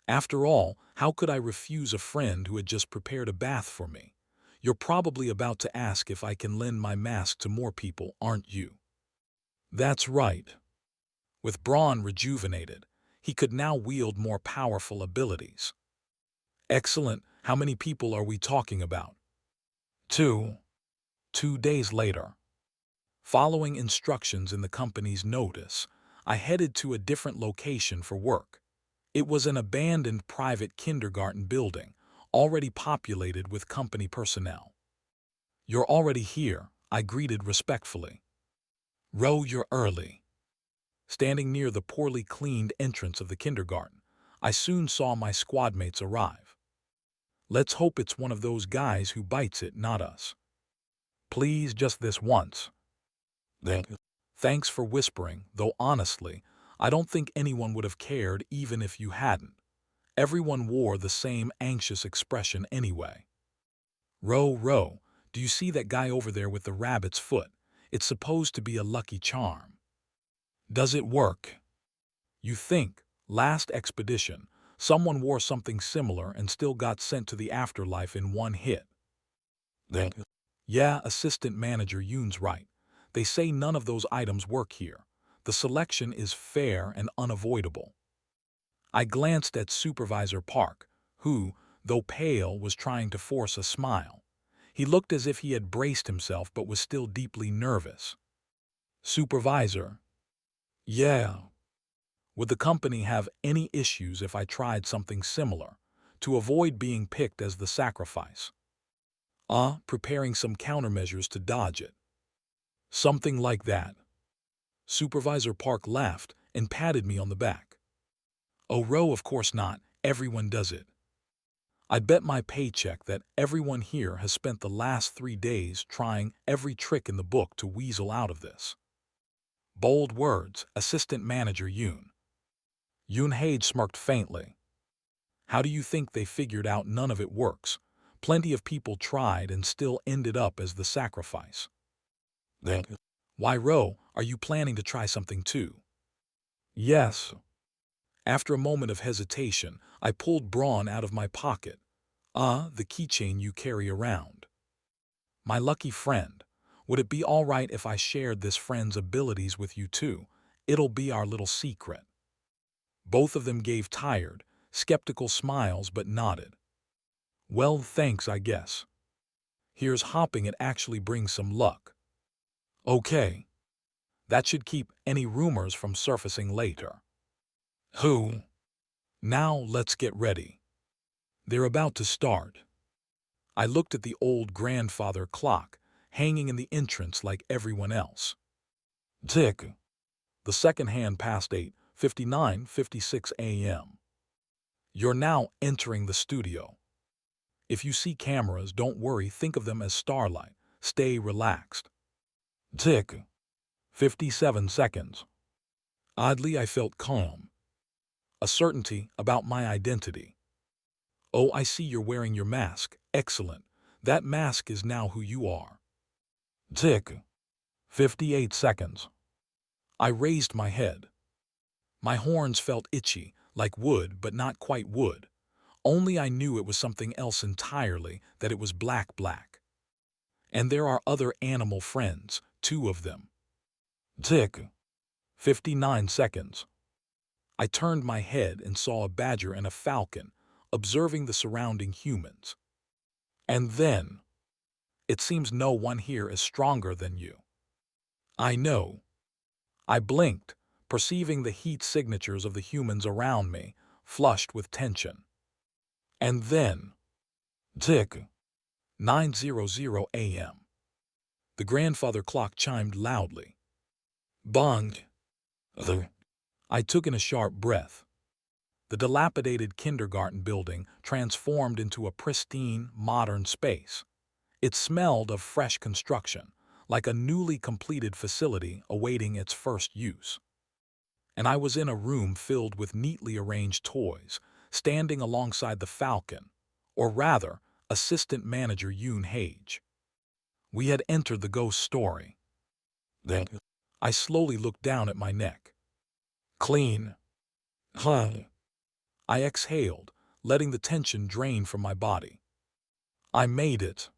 After all, how could I refuse a friend who had just prepared a bath for me? You're probably about to ask if I can lend my mask to more people, aren't you? That's right. With Braun rejuvenated, he could now wield more powerful abilities. Excellent. How many people are we talking about? 2. 2 days later. Following instructions in the company's notice, I headed to a different location for work. It was an abandoned private kindergarten building, already populated with company personnel. "You're already here," I greeted respectfully. "Roe, you're early." Standing near the poorly cleaned entrance of the kindergarten, I soon saw my squadmates arrive. Let's hope it's one of those guys who bites it, not us. Please, just this once. Thanks for whispering, though honestly, I don't think anyone would have cared even if you hadn't. Everyone wore the same anxious expression anyway. Roe, do you see that guy over there with the rabbit's foot? It's supposed to be a lucky charm. Does it work? You think, last expedition, Someone wore something similar and still got sent to the afterlife in one hit. Then, yeah, assistant manager Yoon's right. They say none of those items work here. The selection is fair and unavoidable. I glanced at Supervisor Park, who, though pale, was trying to force a smile. He looked as if he had braced himself but was still deeply nervous. Supervisor. Yeah. Would the company have any issues if I tried something similar, to avoid being picked as the sacrifice? Preparing some countermeasures to dodge it. Something like that. Supervisor Park laughed and patted me on the back. Oh, Ro, of course not. Everyone does it. I'd bet my paycheck that everyone here has spent the last 3 days trying every trick in the book to weasel out of this. Bold words, Assistant Manager Yoon. Yoon Hage smirked faintly. How do you think they figured out none of it works? Plenty of people tried and still ended up as the sacrifice. Then, why, Ro, are you planning to try something too? Yes. After a moment of hesitation, I pulled Braun out of my pocket. The keychain you carry around. My lucky friend. Would it be all right if I shared this friend's abilities with you too? It'll be our little secret. Both of them gave tired, skeptical smiles but nodded. Well, thanks, I guess. Here's hoping it actually brings some luck. Okay. That should keep any rumors from surfacing later. Who? Now let's get ready. They're about to start. I looked at the old grandfather clock, hanging in the entrance like everyone else. Tick. The second hand past 8:59:56 a.m. You're now entering the studio. If you see cameras, don't worry, think of them as starlight. Stay relaxed. Tick. 57 seconds. Oddly, I felt calm. A certainty about my identity. Oh, I see you're wearing your mask. Excellent. That mask is now who you are. Tick. 58 seconds. I raised my head. My horns felt itchy, like wood but not quite wood. Only I knew it was something else entirely, that it was black. And there are other animal friends, 2 of them. Tick. 59 seconds. I turned my head and saw a badger and a falcon, observing the surrounding humans. And then, it seems no one here is stronger than you. I know. I blinked, perceiving the heat signatures of the humans around me, flushed with tension. And then, tick, 9:00 a.m. The grandfather clock chimed loudly. Bong. I took in a sharp breath. The dilapidated kindergarten building transformed into a pristine, modern space. It smelled of fresh construction, like a newly completed facility awaiting its first use. And I was in a room filled with neatly arranged toys, standing alongside the falcon, or rather, assistant manager Yoon Hage. We had entered the ghost story. Then, I slowly looked down at my neck. Clean. I exhaled, letting the tension drain from my body. I made it.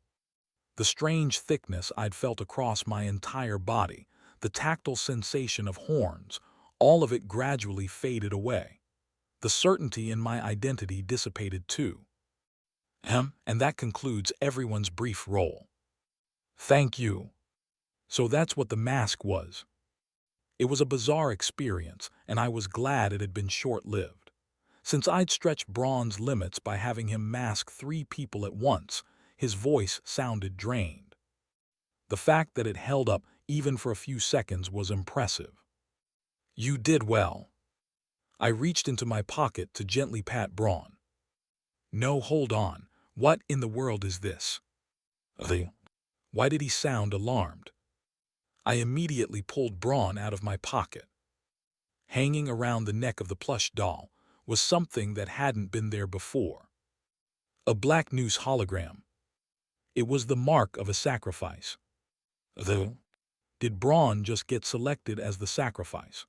The strange thickness I'd felt across my entire body, the tactile sensation of horns, all of it gradually faded away. The certainty in my identity dissipated too. And that concludes everyone's brief role. Thank you. So that's what the mask was. It was a bizarre experience, and I was glad it had been short-lived. Since I'd stretched Braun's limits by having him mask 3 people at once, his voice sounded drained. The fact that it held up even for a few seconds was impressive. You did well. I reached into my pocket to gently pat Braun. No, hold on. What in the world is this? Why did he sound alarmed? I immediately pulled Braun out of my pocket. Hanging around the neck of the plush doll was something that hadn't been there before. A black noose hologram. It was the mark of a sacrifice. Did Braun just get selected as the sacrifice?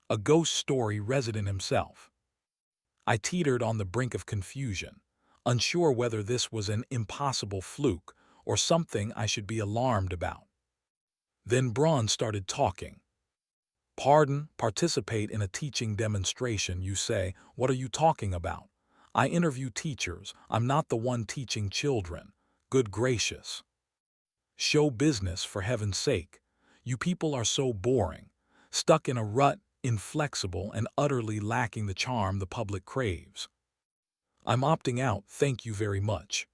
A ghost story resident himself. I teetered on the brink of confusion, unsure whether this was an impossible fluke or something I should be alarmed about. Then Braun started talking. Pardon, participate in a teaching demonstration, you say. What are you talking about? I interview teachers. I'm not the one teaching children. Good gracious. Show business, for heaven's sake. You people are so boring, stuck in a rut, inflexible, and utterly lacking the charm the public craves. I'm opting out, thank you very much.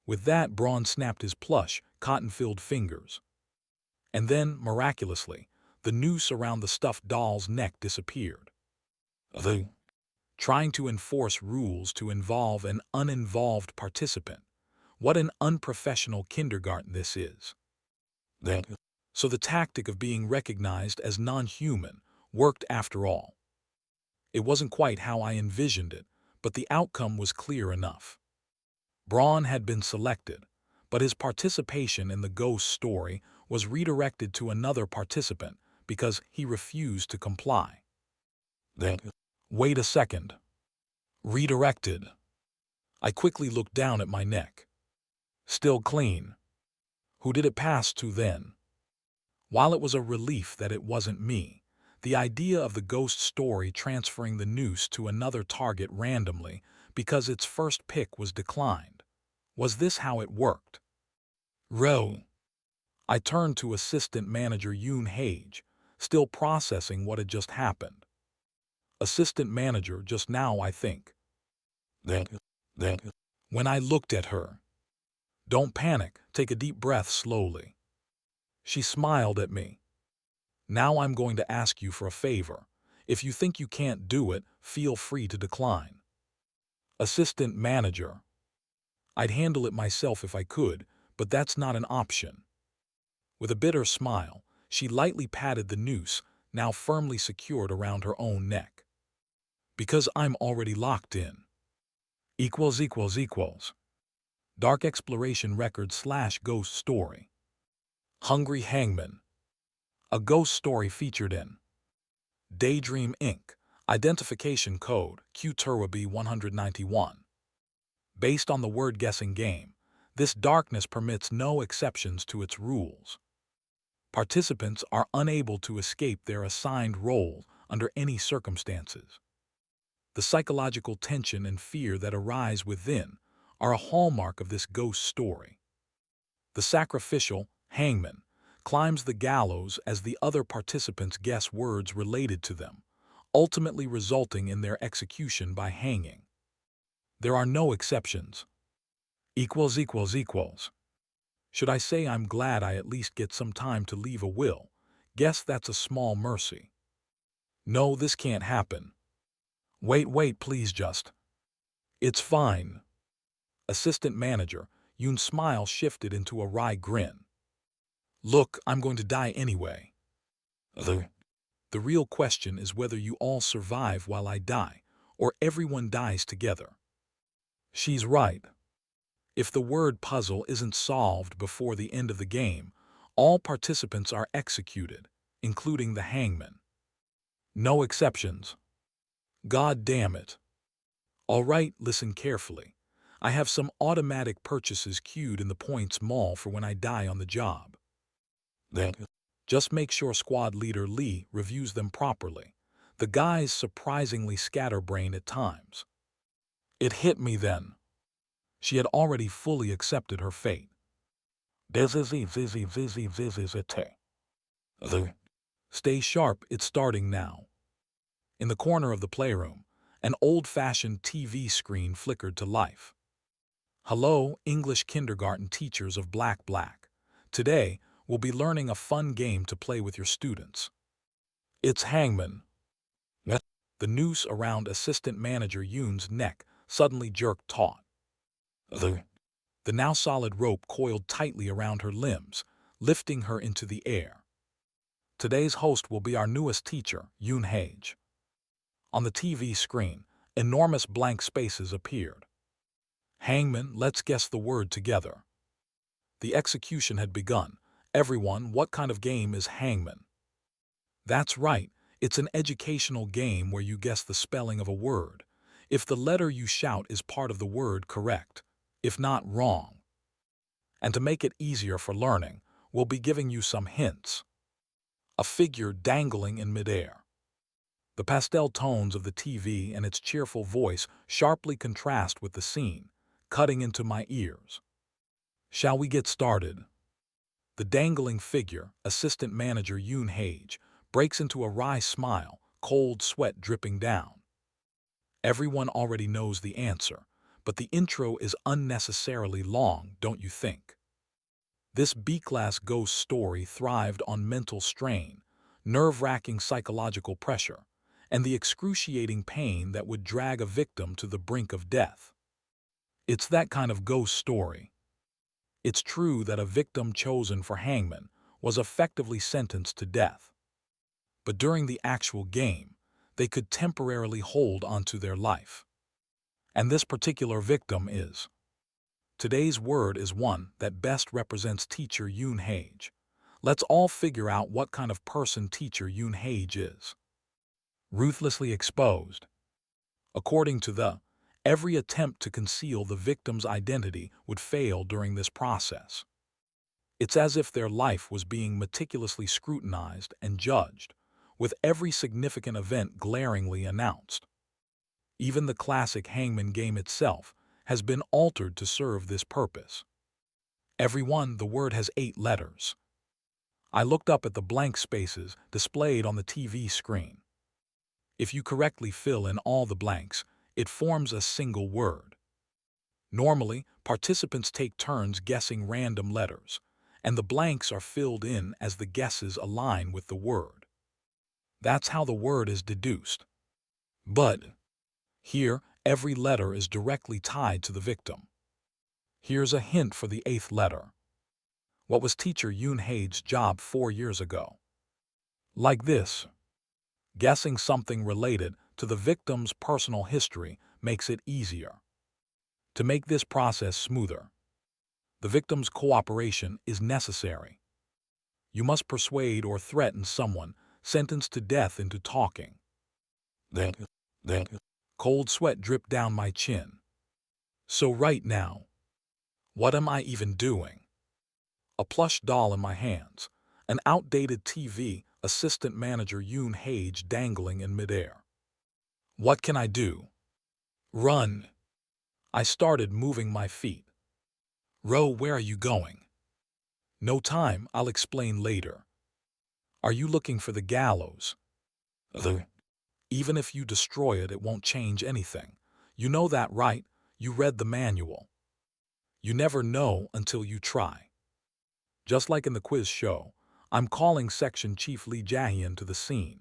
With that, Braun snapped his plush, cotton-filled fingers. And then, miraculously, the noose around the stuffed doll's neck disappeared. Trying to enforce rules to involve an uninvolved participant. What an unprofessional kindergarten this is. So the tactic of being recognized as non-human worked after all. It wasn't quite how I envisioned it, but the outcome was clear enough. Braun had been selected, but his participation in the ghost story was redirected to another participant because he refused to comply. Wait a second. Redirected. I quickly looked down at my neck. Still clean. Who did it pass to then? While it was a relief that it wasn't me, the idea of the ghost story transferring the noose to another target randomly because its first pick was declined. Was this how it worked? Row. I turned to Assistant Manager Yoon Hage, still processing what had just happened. Assistant Manager, just now, I think. Then. When I looked at her. Don't panic, take a deep breath slowly. She smiled at me. Now I'm going to ask you for a favor. If you think you can't do it, feel free to decline. Assistant Manager. I'd handle it myself if I could, but that's not an option. With a bitter smile, she lightly patted the noose, now firmly secured around her own neck. Because I'm already locked in. == Dark Exploration Record / Ghost Story. Hungry Hangman. A ghost story featured in Daydream Inc. Identification Code QTurwaB 191. Based on the word-guessing game, this darkness permits no exceptions to its rules. Participants are unable to escape their assigned role under any circumstances. The psychological tension and fear that arise within are a hallmark of this ghost story. The sacrificial hangman climbs the gallows as the other participants guess words related to them, ultimately resulting in their execution by hanging. There are no exceptions. == Should I say I'm glad I at least get some time to leave a will? Guess that's a small mercy. No, this can't happen. Wait, please just. It's fine. Assistant Manager, Yoon's smile shifted into a wry grin. Look, I'm going to die anyway. The real question is whether you all survive while I die, or everyone dies together. She's right. If the word puzzle isn't solved before the end of the game, all participants are executed, including the hangman. No exceptions. God damn it. All right, listen carefully. I have some automatic purchases queued in the Points Mall for when I die on the job. Then, just make sure Squad Leader Lee reviews them properly. The guy's surprisingly scatterbrained at times. It hit me then. She had already fully accepted her fate. Stay sharp, it's starting now. In the corner of the playroom, an old-fashioned TV screen flickered to life. Hello, English kindergarten teachers of Black. Today, we'll be learning a fun game to play with your students. It's Hangman. The noose around Assistant Manager Yoon's neck suddenly jerked taut. The now solid rope coiled tightly around her limbs, lifting her into the air. Today's host will be our newest teacher, Yoon Hage. On the TV screen, enormous blank spaces appeared. Hangman, let's guess the word together. The execution had begun. Everyone, what kind of game is Hangman? That's right, it's an educational game where you guess the spelling of a word. If the letter you shout is part of the word, correct, if not, wrong. And to make it easier for learning, we'll be giving you some hints. A figure dangling in midair. The pastel tones of the TV and its cheerful voice sharply contrast with the scene, cutting into my ears. Shall we get started? The dangling figure, assistant manager Yoon Hage, breaks into a wry smile, cold sweat dripping down. Everyone already knows the answer, but the intro is unnecessarily long, don't you think? This B-class ghost story thrived on mental strain, nerve-wracking psychological pressure, and the excruciating pain that would drag a victim to the brink of death. It's that kind of ghost story. It's true that a victim chosen for hangman was effectively sentenced to death. But during the actual game, they could temporarily hold onto their life. And this particular victim is. Today's word is one that best represents teacher Yoon Hage. Let's all figure out what kind of person teacher Yoon Hage is. Ruthlessly exposed. According to every attempt to conceal the victim's identity would fail during this process. It's as if their life was being meticulously scrutinized and judged, with every significant event glaringly announced. Even the classic hangman game itself has been altered to serve this purpose. The word has 8 letters. I looked up at the blank spaces displayed on the TV screen. If you correctly fill in all the blanks, it forms a single word. Normally, participants take turns guessing random letters, and the blanks are filled in as the guesses align with the word. That's how the word is deduced. But here, every letter is directly tied to the victim. Here's a hint for the 8th letter. What was teacher Yoon Hage's job 4 years ago? Like this. Guessing something related to the victim's personal history makes it easier. To make this process smoother, the victim's cooperation is necessary. You must persuade or threaten someone sentenced to death into talking. Then, cold sweat dripped down my chin. So right now, what am I even doing? A plush doll in my hands, an outdated TV, assistant manager Yoon Hage dangling in midair. What can I do? Run. I started moving my feet. Ro, where are you going? No time, I'll explain later. Are you looking for the gallows? Even if you destroy it, it won't change anything. You know that, right? You read the manual. You never know until you try. Just like in the quiz show, I'm calling Section Chief Lee Jae-hyun to the scene.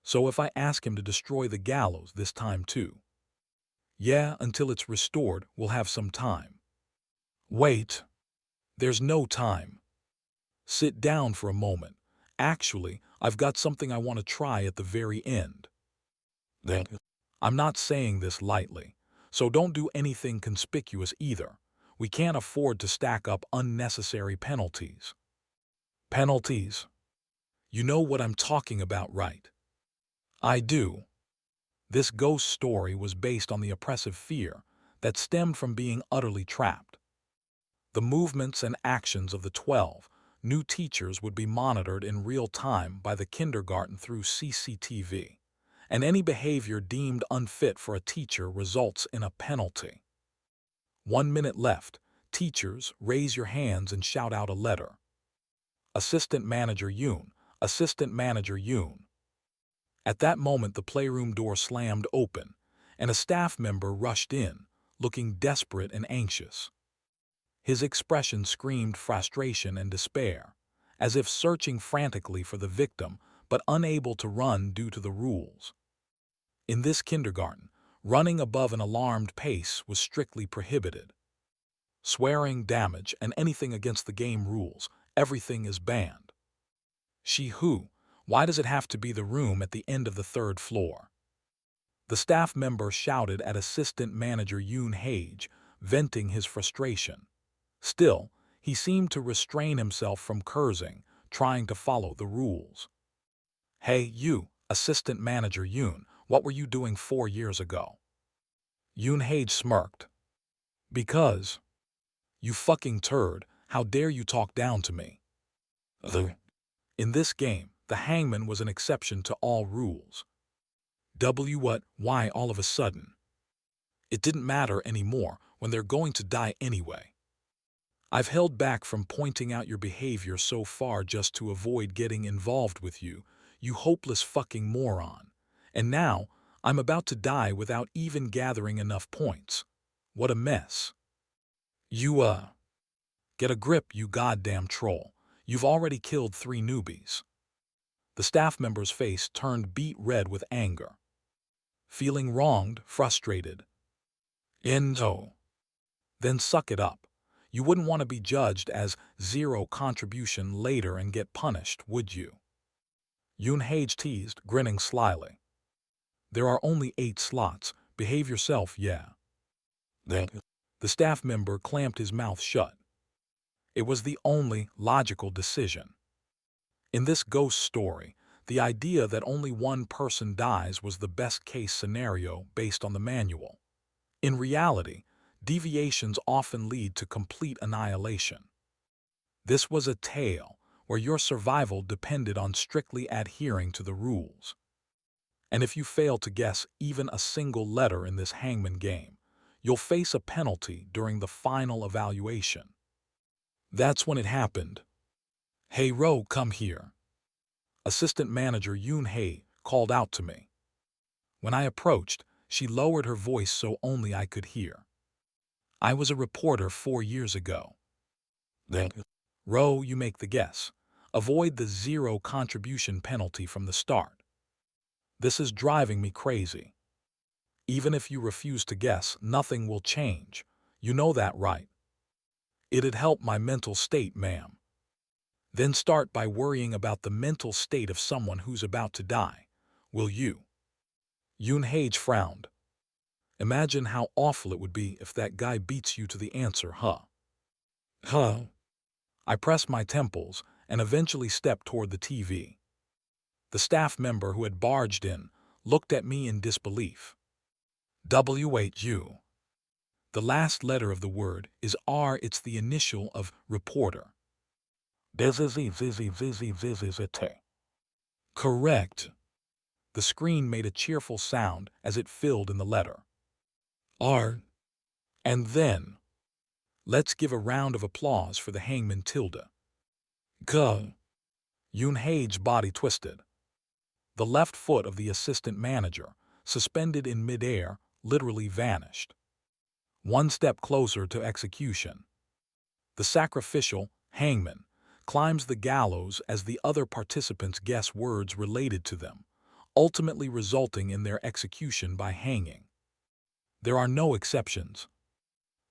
So if I ask him to destroy the gallows this time too? Yeah, until it's restored, we'll have some time. Wait. There's no time. Sit down for a moment. Actually, I've got something I want to try at the very end. I'm not saying this lightly, so don't do anything conspicuous either. We can't afford to stack up unnecessary penalties. Penalties? You know what I'm talking about, right? I do. This ghost story was based on the oppressive fear that stemmed from being utterly trapped. The movements and actions of the 12 new teachers would be monitored in real time by the kindergarten through CCTV, and any behavior deemed unfit for a teacher results in a penalty. 1 minute left. Teachers, raise your hands and shout out a letter. Assistant Manager Yoon, Assistant Manager Yoon. At that moment, the playroom door slammed open, and a staff member rushed in, looking desperate and anxious. His expression screamed frustration and despair, as if searching frantically for the victim but unable to run due to the rules. In this kindergarten, running above an alarmed pace was strictly prohibited. Swearing, damage, and anything against the game rules, everything is banned. Why does it have to be the room at the end of the 3rd floor? The staff member shouted at Assistant Manager Yoon Hage, venting his frustration. Still, he seemed to restrain himself from cursing, trying to follow the rules. Hey, you, Assistant Manager Yoon, what were you doing 4 years ago? Yoon-hae smirked. Because, you fucking turd, how dare you talk down to me? In this game, the hangman was an exception to all rules. What, why all of a sudden? It didn't matter anymore when they're going to die anyway. I've held back from pointing out your behavior so far just to avoid getting involved with you, you hopeless fucking moron. And now, I'm about to die without even gathering enough points. What a mess. You, get a grip, you goddamn troll. You've already killed 3 newbies. The staff member's face turned beet red with anger. Feeling wronged, frustrated. Endo. Then suck it up. You wouldn't want to be judged as 0 contribution later and get punished, would you? Yoon-hae teased, grinning slyly. There are only 8 slots. Behave yourself, yeah. The staff member clamped his mouth shut. It was the only logical decision. In this ghost story, the idea that only one person dies was the best-case scenario based on the manual. In reality, deviations often lead to complete annihilation. This was a tale where your survival depended on strictly adhering to the rules. And if you fail to guess even a single letter in this hangman game, you'll face a penalty during the final evaluation. That's when it happened. Hey Ro, come here. Assistant manager Yoon-hae called out to me. When I approached, she lowered her voice so only I could hear. I was a reporter 4 years ago. Ro, you make the guess. Avoid the 0 contribution penalty from the start. This is driving me crazy. Even if you refuse to guess, nothing will change. You know that, right? It'd help my mental state, ma'am. Then start by worrying about the mental state of someone who's about to die. Will you? Yoon-hae frowned. Imagine how awful it would be if that guy beats you to the answer, huh? Huh? I pressed my temples and eventually stepped toward the TV. The staff member who had barged in looked at me in disbelief. W-H-U. The last letter of the word is R. It's the initial of reporter. Correct. The screen made a cheerful sound as it filled in the letter. R. And then, let's give a round of applause for the hangman Tilda. G. Yoon-hae's body twisted. The left foot of the assistant manager, suspended in midair, literally vanished. One step closer to execution. The sacrificial hangman climbs the gallows as the other participants guess words related to them, ultimately resulting in their execution by hanging. There are no exceptions.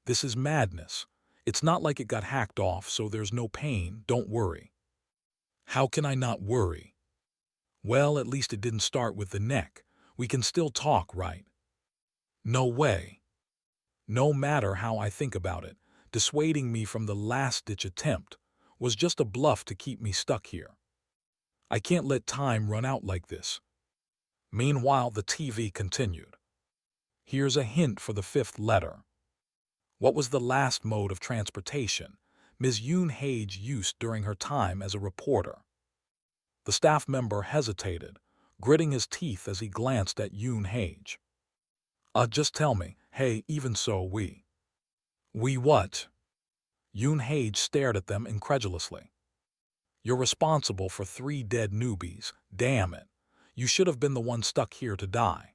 This is madness. It's not like it got hacked off, so there's no pain, don't worry. How can I not worry? Well, at least it didn't start with the neck. We can still talk, right? No way. No matter how I think about it, dissuading me from the last-ditch attempt was just a bluff to keep me stuck here. I can't let time run out like this. Meanwhile, the TV continued. Here's a hint for the 5th letter. What was the last mode of transportation Ms. Yoon-hae used during her time as a reporter? The staff member hesitated, gritting his teeth as he glanced at Yoon-hae. Just tell me, hey, even so, we what? Yoon-hae stared at them incredulously. You're responsible for 3 dead newbies, damn it. You should have been the one stuck here to die.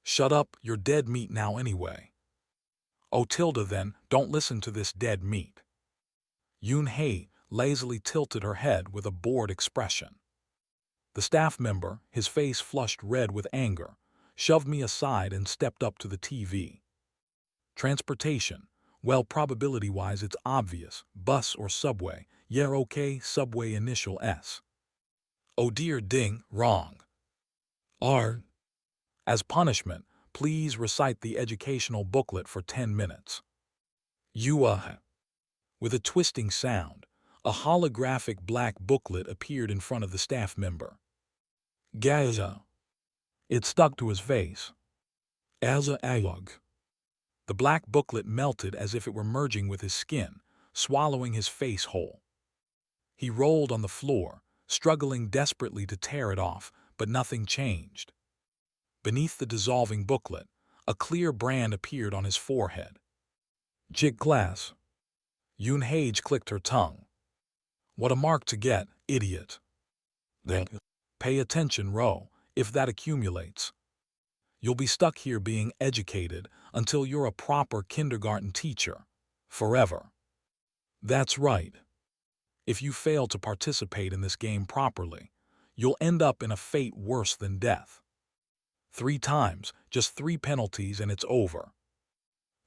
Shut up, you're dead meat now anyway. Oh, Tilda, then, don't listen to this dead meat. Yoon-hae lazily tilted her head with a bored expression. The staff member, his face flushed red with anger, shoved me aside and stepped up to the TV. Transportation. Well, probability-wise, it's obvious. Bus or subway. Yeah, okay, subway initial S. Oh dear, ding, wrong. R. As punishment, please recite the educational booklet for 10 minutes. With a twisting sound, a holographic black booklet appeared in front of the staff member. Gaza. It stuck to his face. Aza ayug. The black booklet melted as if it were merging with his skin, swallowing his face whole. He rolled on the floor, struggling desperately to tear it off, but nothing changed. Beneath the dissolving booklet, a clear brand appeared on his forehead. Jig class. Yoon Hage clicked her tongue. What a mark to get, idiot. Then, pay attention, Ro, if that accumulates. You'll be stuck here being educated until you're a proper kindergarten teacher. Forever. That's right. If you fail to participate in this game properly, you'll end up in a fate worse than death. 3 times, just 3 penalties and it's over.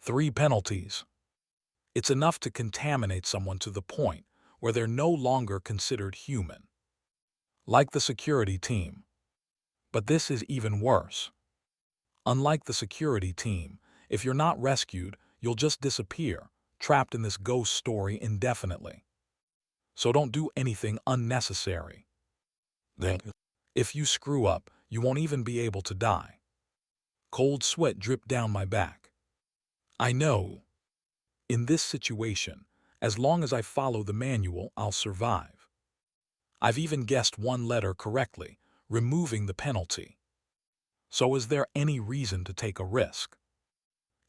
3 penalties. It's enough to contaminate someone to the point where they're no longer considered human. Like the security team. But this is even worse. Unlike the security team, if you're not rescued, you'll just disappear, trapped in this ghost story indefinitely. So don't do anything unnecessary. Then, if you screw up, you won't even be able to die. Cold sweat dripped down my back. I know. In this situation, as long as I follow the manual, I'll survive. I've even guessed 1 letter correctly, removing the penalty. So is there any reason to take a risk?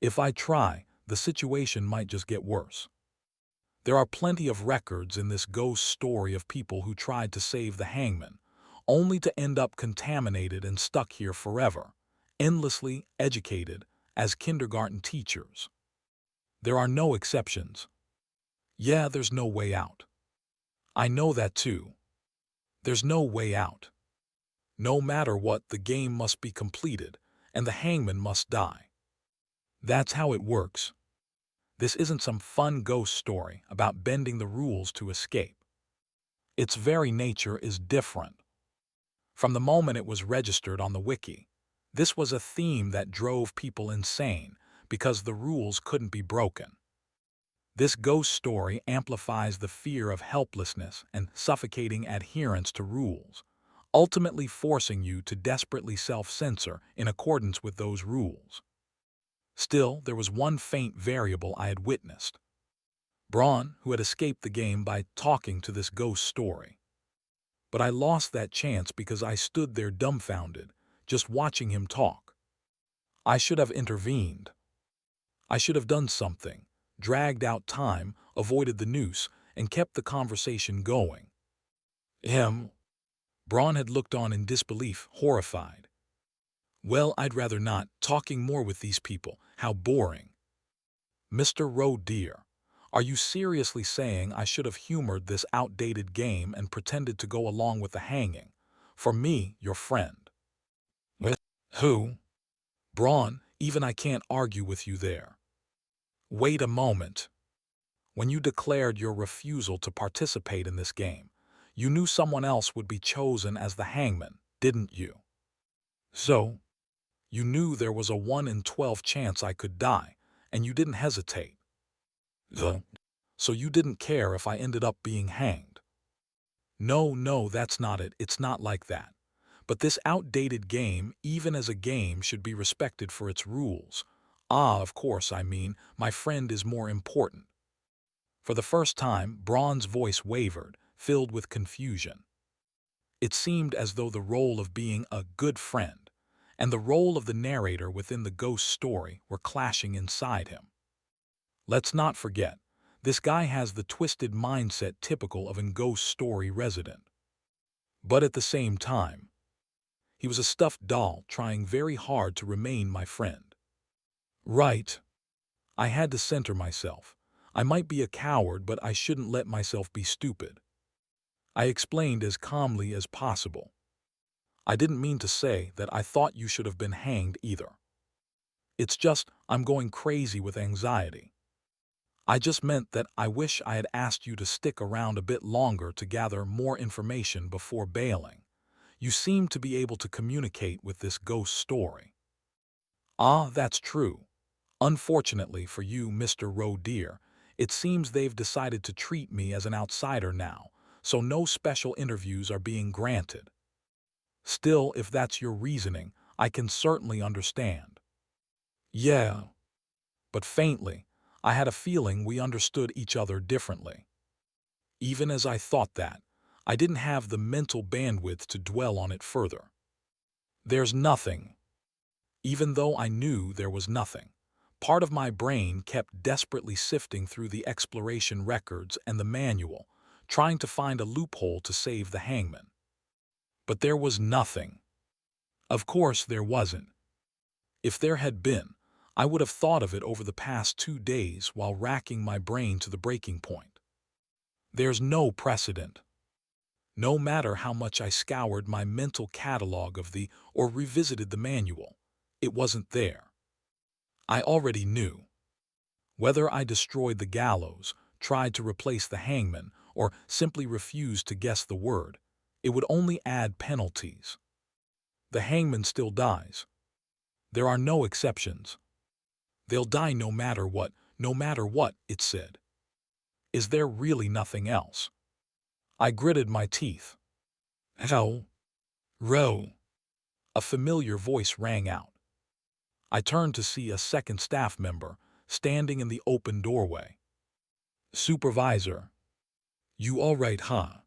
If I try, the situation might just get worse. There are plenty of records in this ghost story of people who tried to save the hangman, only to end up contaminated and stuck here forever, endlessly educated as kindergarten teachers. There are no exceptions. Yeah, there's no way out. I know that too. There's no way out. No matter what, the game must be completed, and the hangman must die. That's how it works. This isn't some fun ghost story about bending the rules to escape. Its very nature is different. From the moment it was registered on the wiki, this was a theme that drove people insane because the rules couldn't be broken. This ghost story amplifies the fear of helplessness and suffocating adherence to rules, ultimately forcing you to desperately self-censor in accordance with those rules. Still, there was one faint variable I had witnessed. Braun, who had escaped the game by talking to this ghost story. But I lost that chance because I stood there dumbfounded, just watching him talk. I should have intervened. I should have done something, dragged out time, avoided the noose, and kept the conversation going. Braun had looked on in disbelief, horrified. Well, I'd rather not, talking more with these people, how boring. Mr. Roe dear, are you seriously saying I should have humored this outdated game and pretended to go along with the hanging? For me, your friend. Who? Braun, even I can't argue with you there. Wait a moment. When you declared your refusal to participate in this game, you knew someone else would be chosen as the hangman, didn't you? So, you knew there was a 1 in 12 chance I could die, and you didn't hesitate. So you didn't care if I ended up being hanged. No, that's not it. It's not like that. But this outdated game, even as a game, should be respected for its rules. Of course, I mean, my friend is more important. For the first time, Braun's voice wavered, filled with confusion. It seemed as though the role of being a good friend and the role of the narrator within the ghost story were clashing inside him. Let's not forget, this guy has the twisted mindset typical of a ghost story resident. But at the same time, he was a stuffed doll trying very hard to remain my friend. Right. I had to center myself. I might be a coward, but I shouldn't let myself be stupid. I explained as calmly as possible. I didn't mean to say that I thought you should have been hanged either. It's just I'm going crazy with anxiety. I just meant that I wish I had asked you to stick around a bit longer to gather more information before bailing. You seem to be able to communicate with this ghost story. That's true. Unfortunately for you, Mr. Roe dear, it seems they've decided to treat me as an outsider now, so no special interviews are being granted. Still, if that's your reasoning, I can certainly understand. Yeah. but faintly, I had a feeling we understood each other differently. Even as I thought that, I didn't have the mental bandwidth to dwell on it further. There's nothing. Even though I knew there was nothing, part of my brain kept desperately sifting through the exploration records and the manual, trying to find a loophole to save the hangman. But there was nothing. Of course there wasn't. If there had been, I would have thought of it over the past 2 days while racking my brain to the breaking point. There's no precedent. No matter how much I scoured my mental catalog or revisited the manual, it wasn't there. I already knew. Whether I destroyed the gallows, tried to replace the hangman, or simply refused to guess the word, it would only add penalties. The hangman still dies. There are no exceptions. They'll die no matter what, it said. Is there really nothing else? I gritted my teeth. Row, row. A familiar voice rang out. I turned to see a second staff member standing in the open doorway. Supervisor. You all right, huh?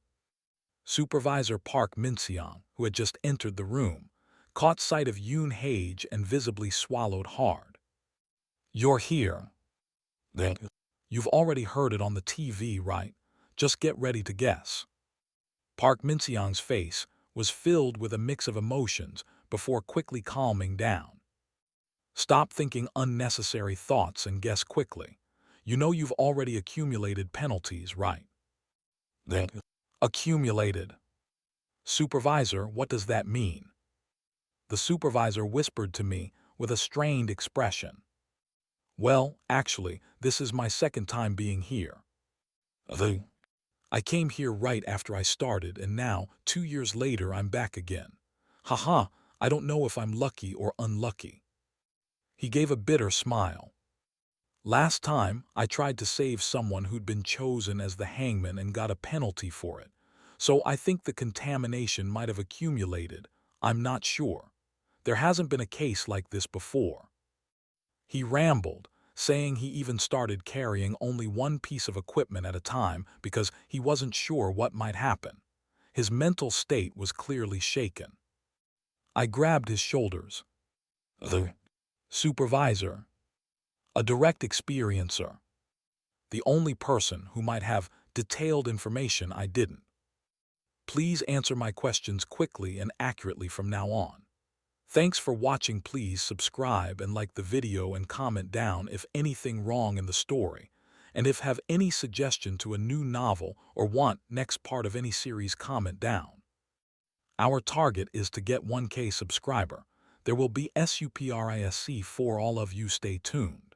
Supervisor Park Min-seong, who had just entered the room, caught sight of Yoon Hage and visibly swallowed hard. You're here. You've already heard it on the TV, right? Just get ready to guess. Park Min-seong's face was filled with a mix of emotions before quickly calming down. Stop thinking unnecessary thoughts and guess quickly. You know you've already accumulated penalties, right? Accumulated. Supervisor, what does that mean? The supervisor whispered to me with a strained expression. Well, actually, this is my second time being here. I came here right after I started, and now, 2 years later, I'm back again. Haha, I don't know if I'm lucky or unlucky. He gave a bitter smile. Last time, I tried to save someone who'd been chosen as the hangman and got a penalty for it. So I think the contamination might have accumulated. I'm not sure. There hasn't been a case like this before. He rambled, saying he even started carrying only one piece of equipment at a time because he wasn't sure what might happen. His mental state was clearly shaken. I grabbed his shoulders. The supervisor, a direct experiencer, the only person who might have detailed information I didn't. Please answer my questions quickly and accurately from now on. Thanks for watching. Please subscribe and like the video and comment down if anything wrong in the story, and if have any suggestion to a new novel or want next part of any series, comment down. Our target is to get 1K subscriber. There will be SUPRISC for all of you. Stay tuned.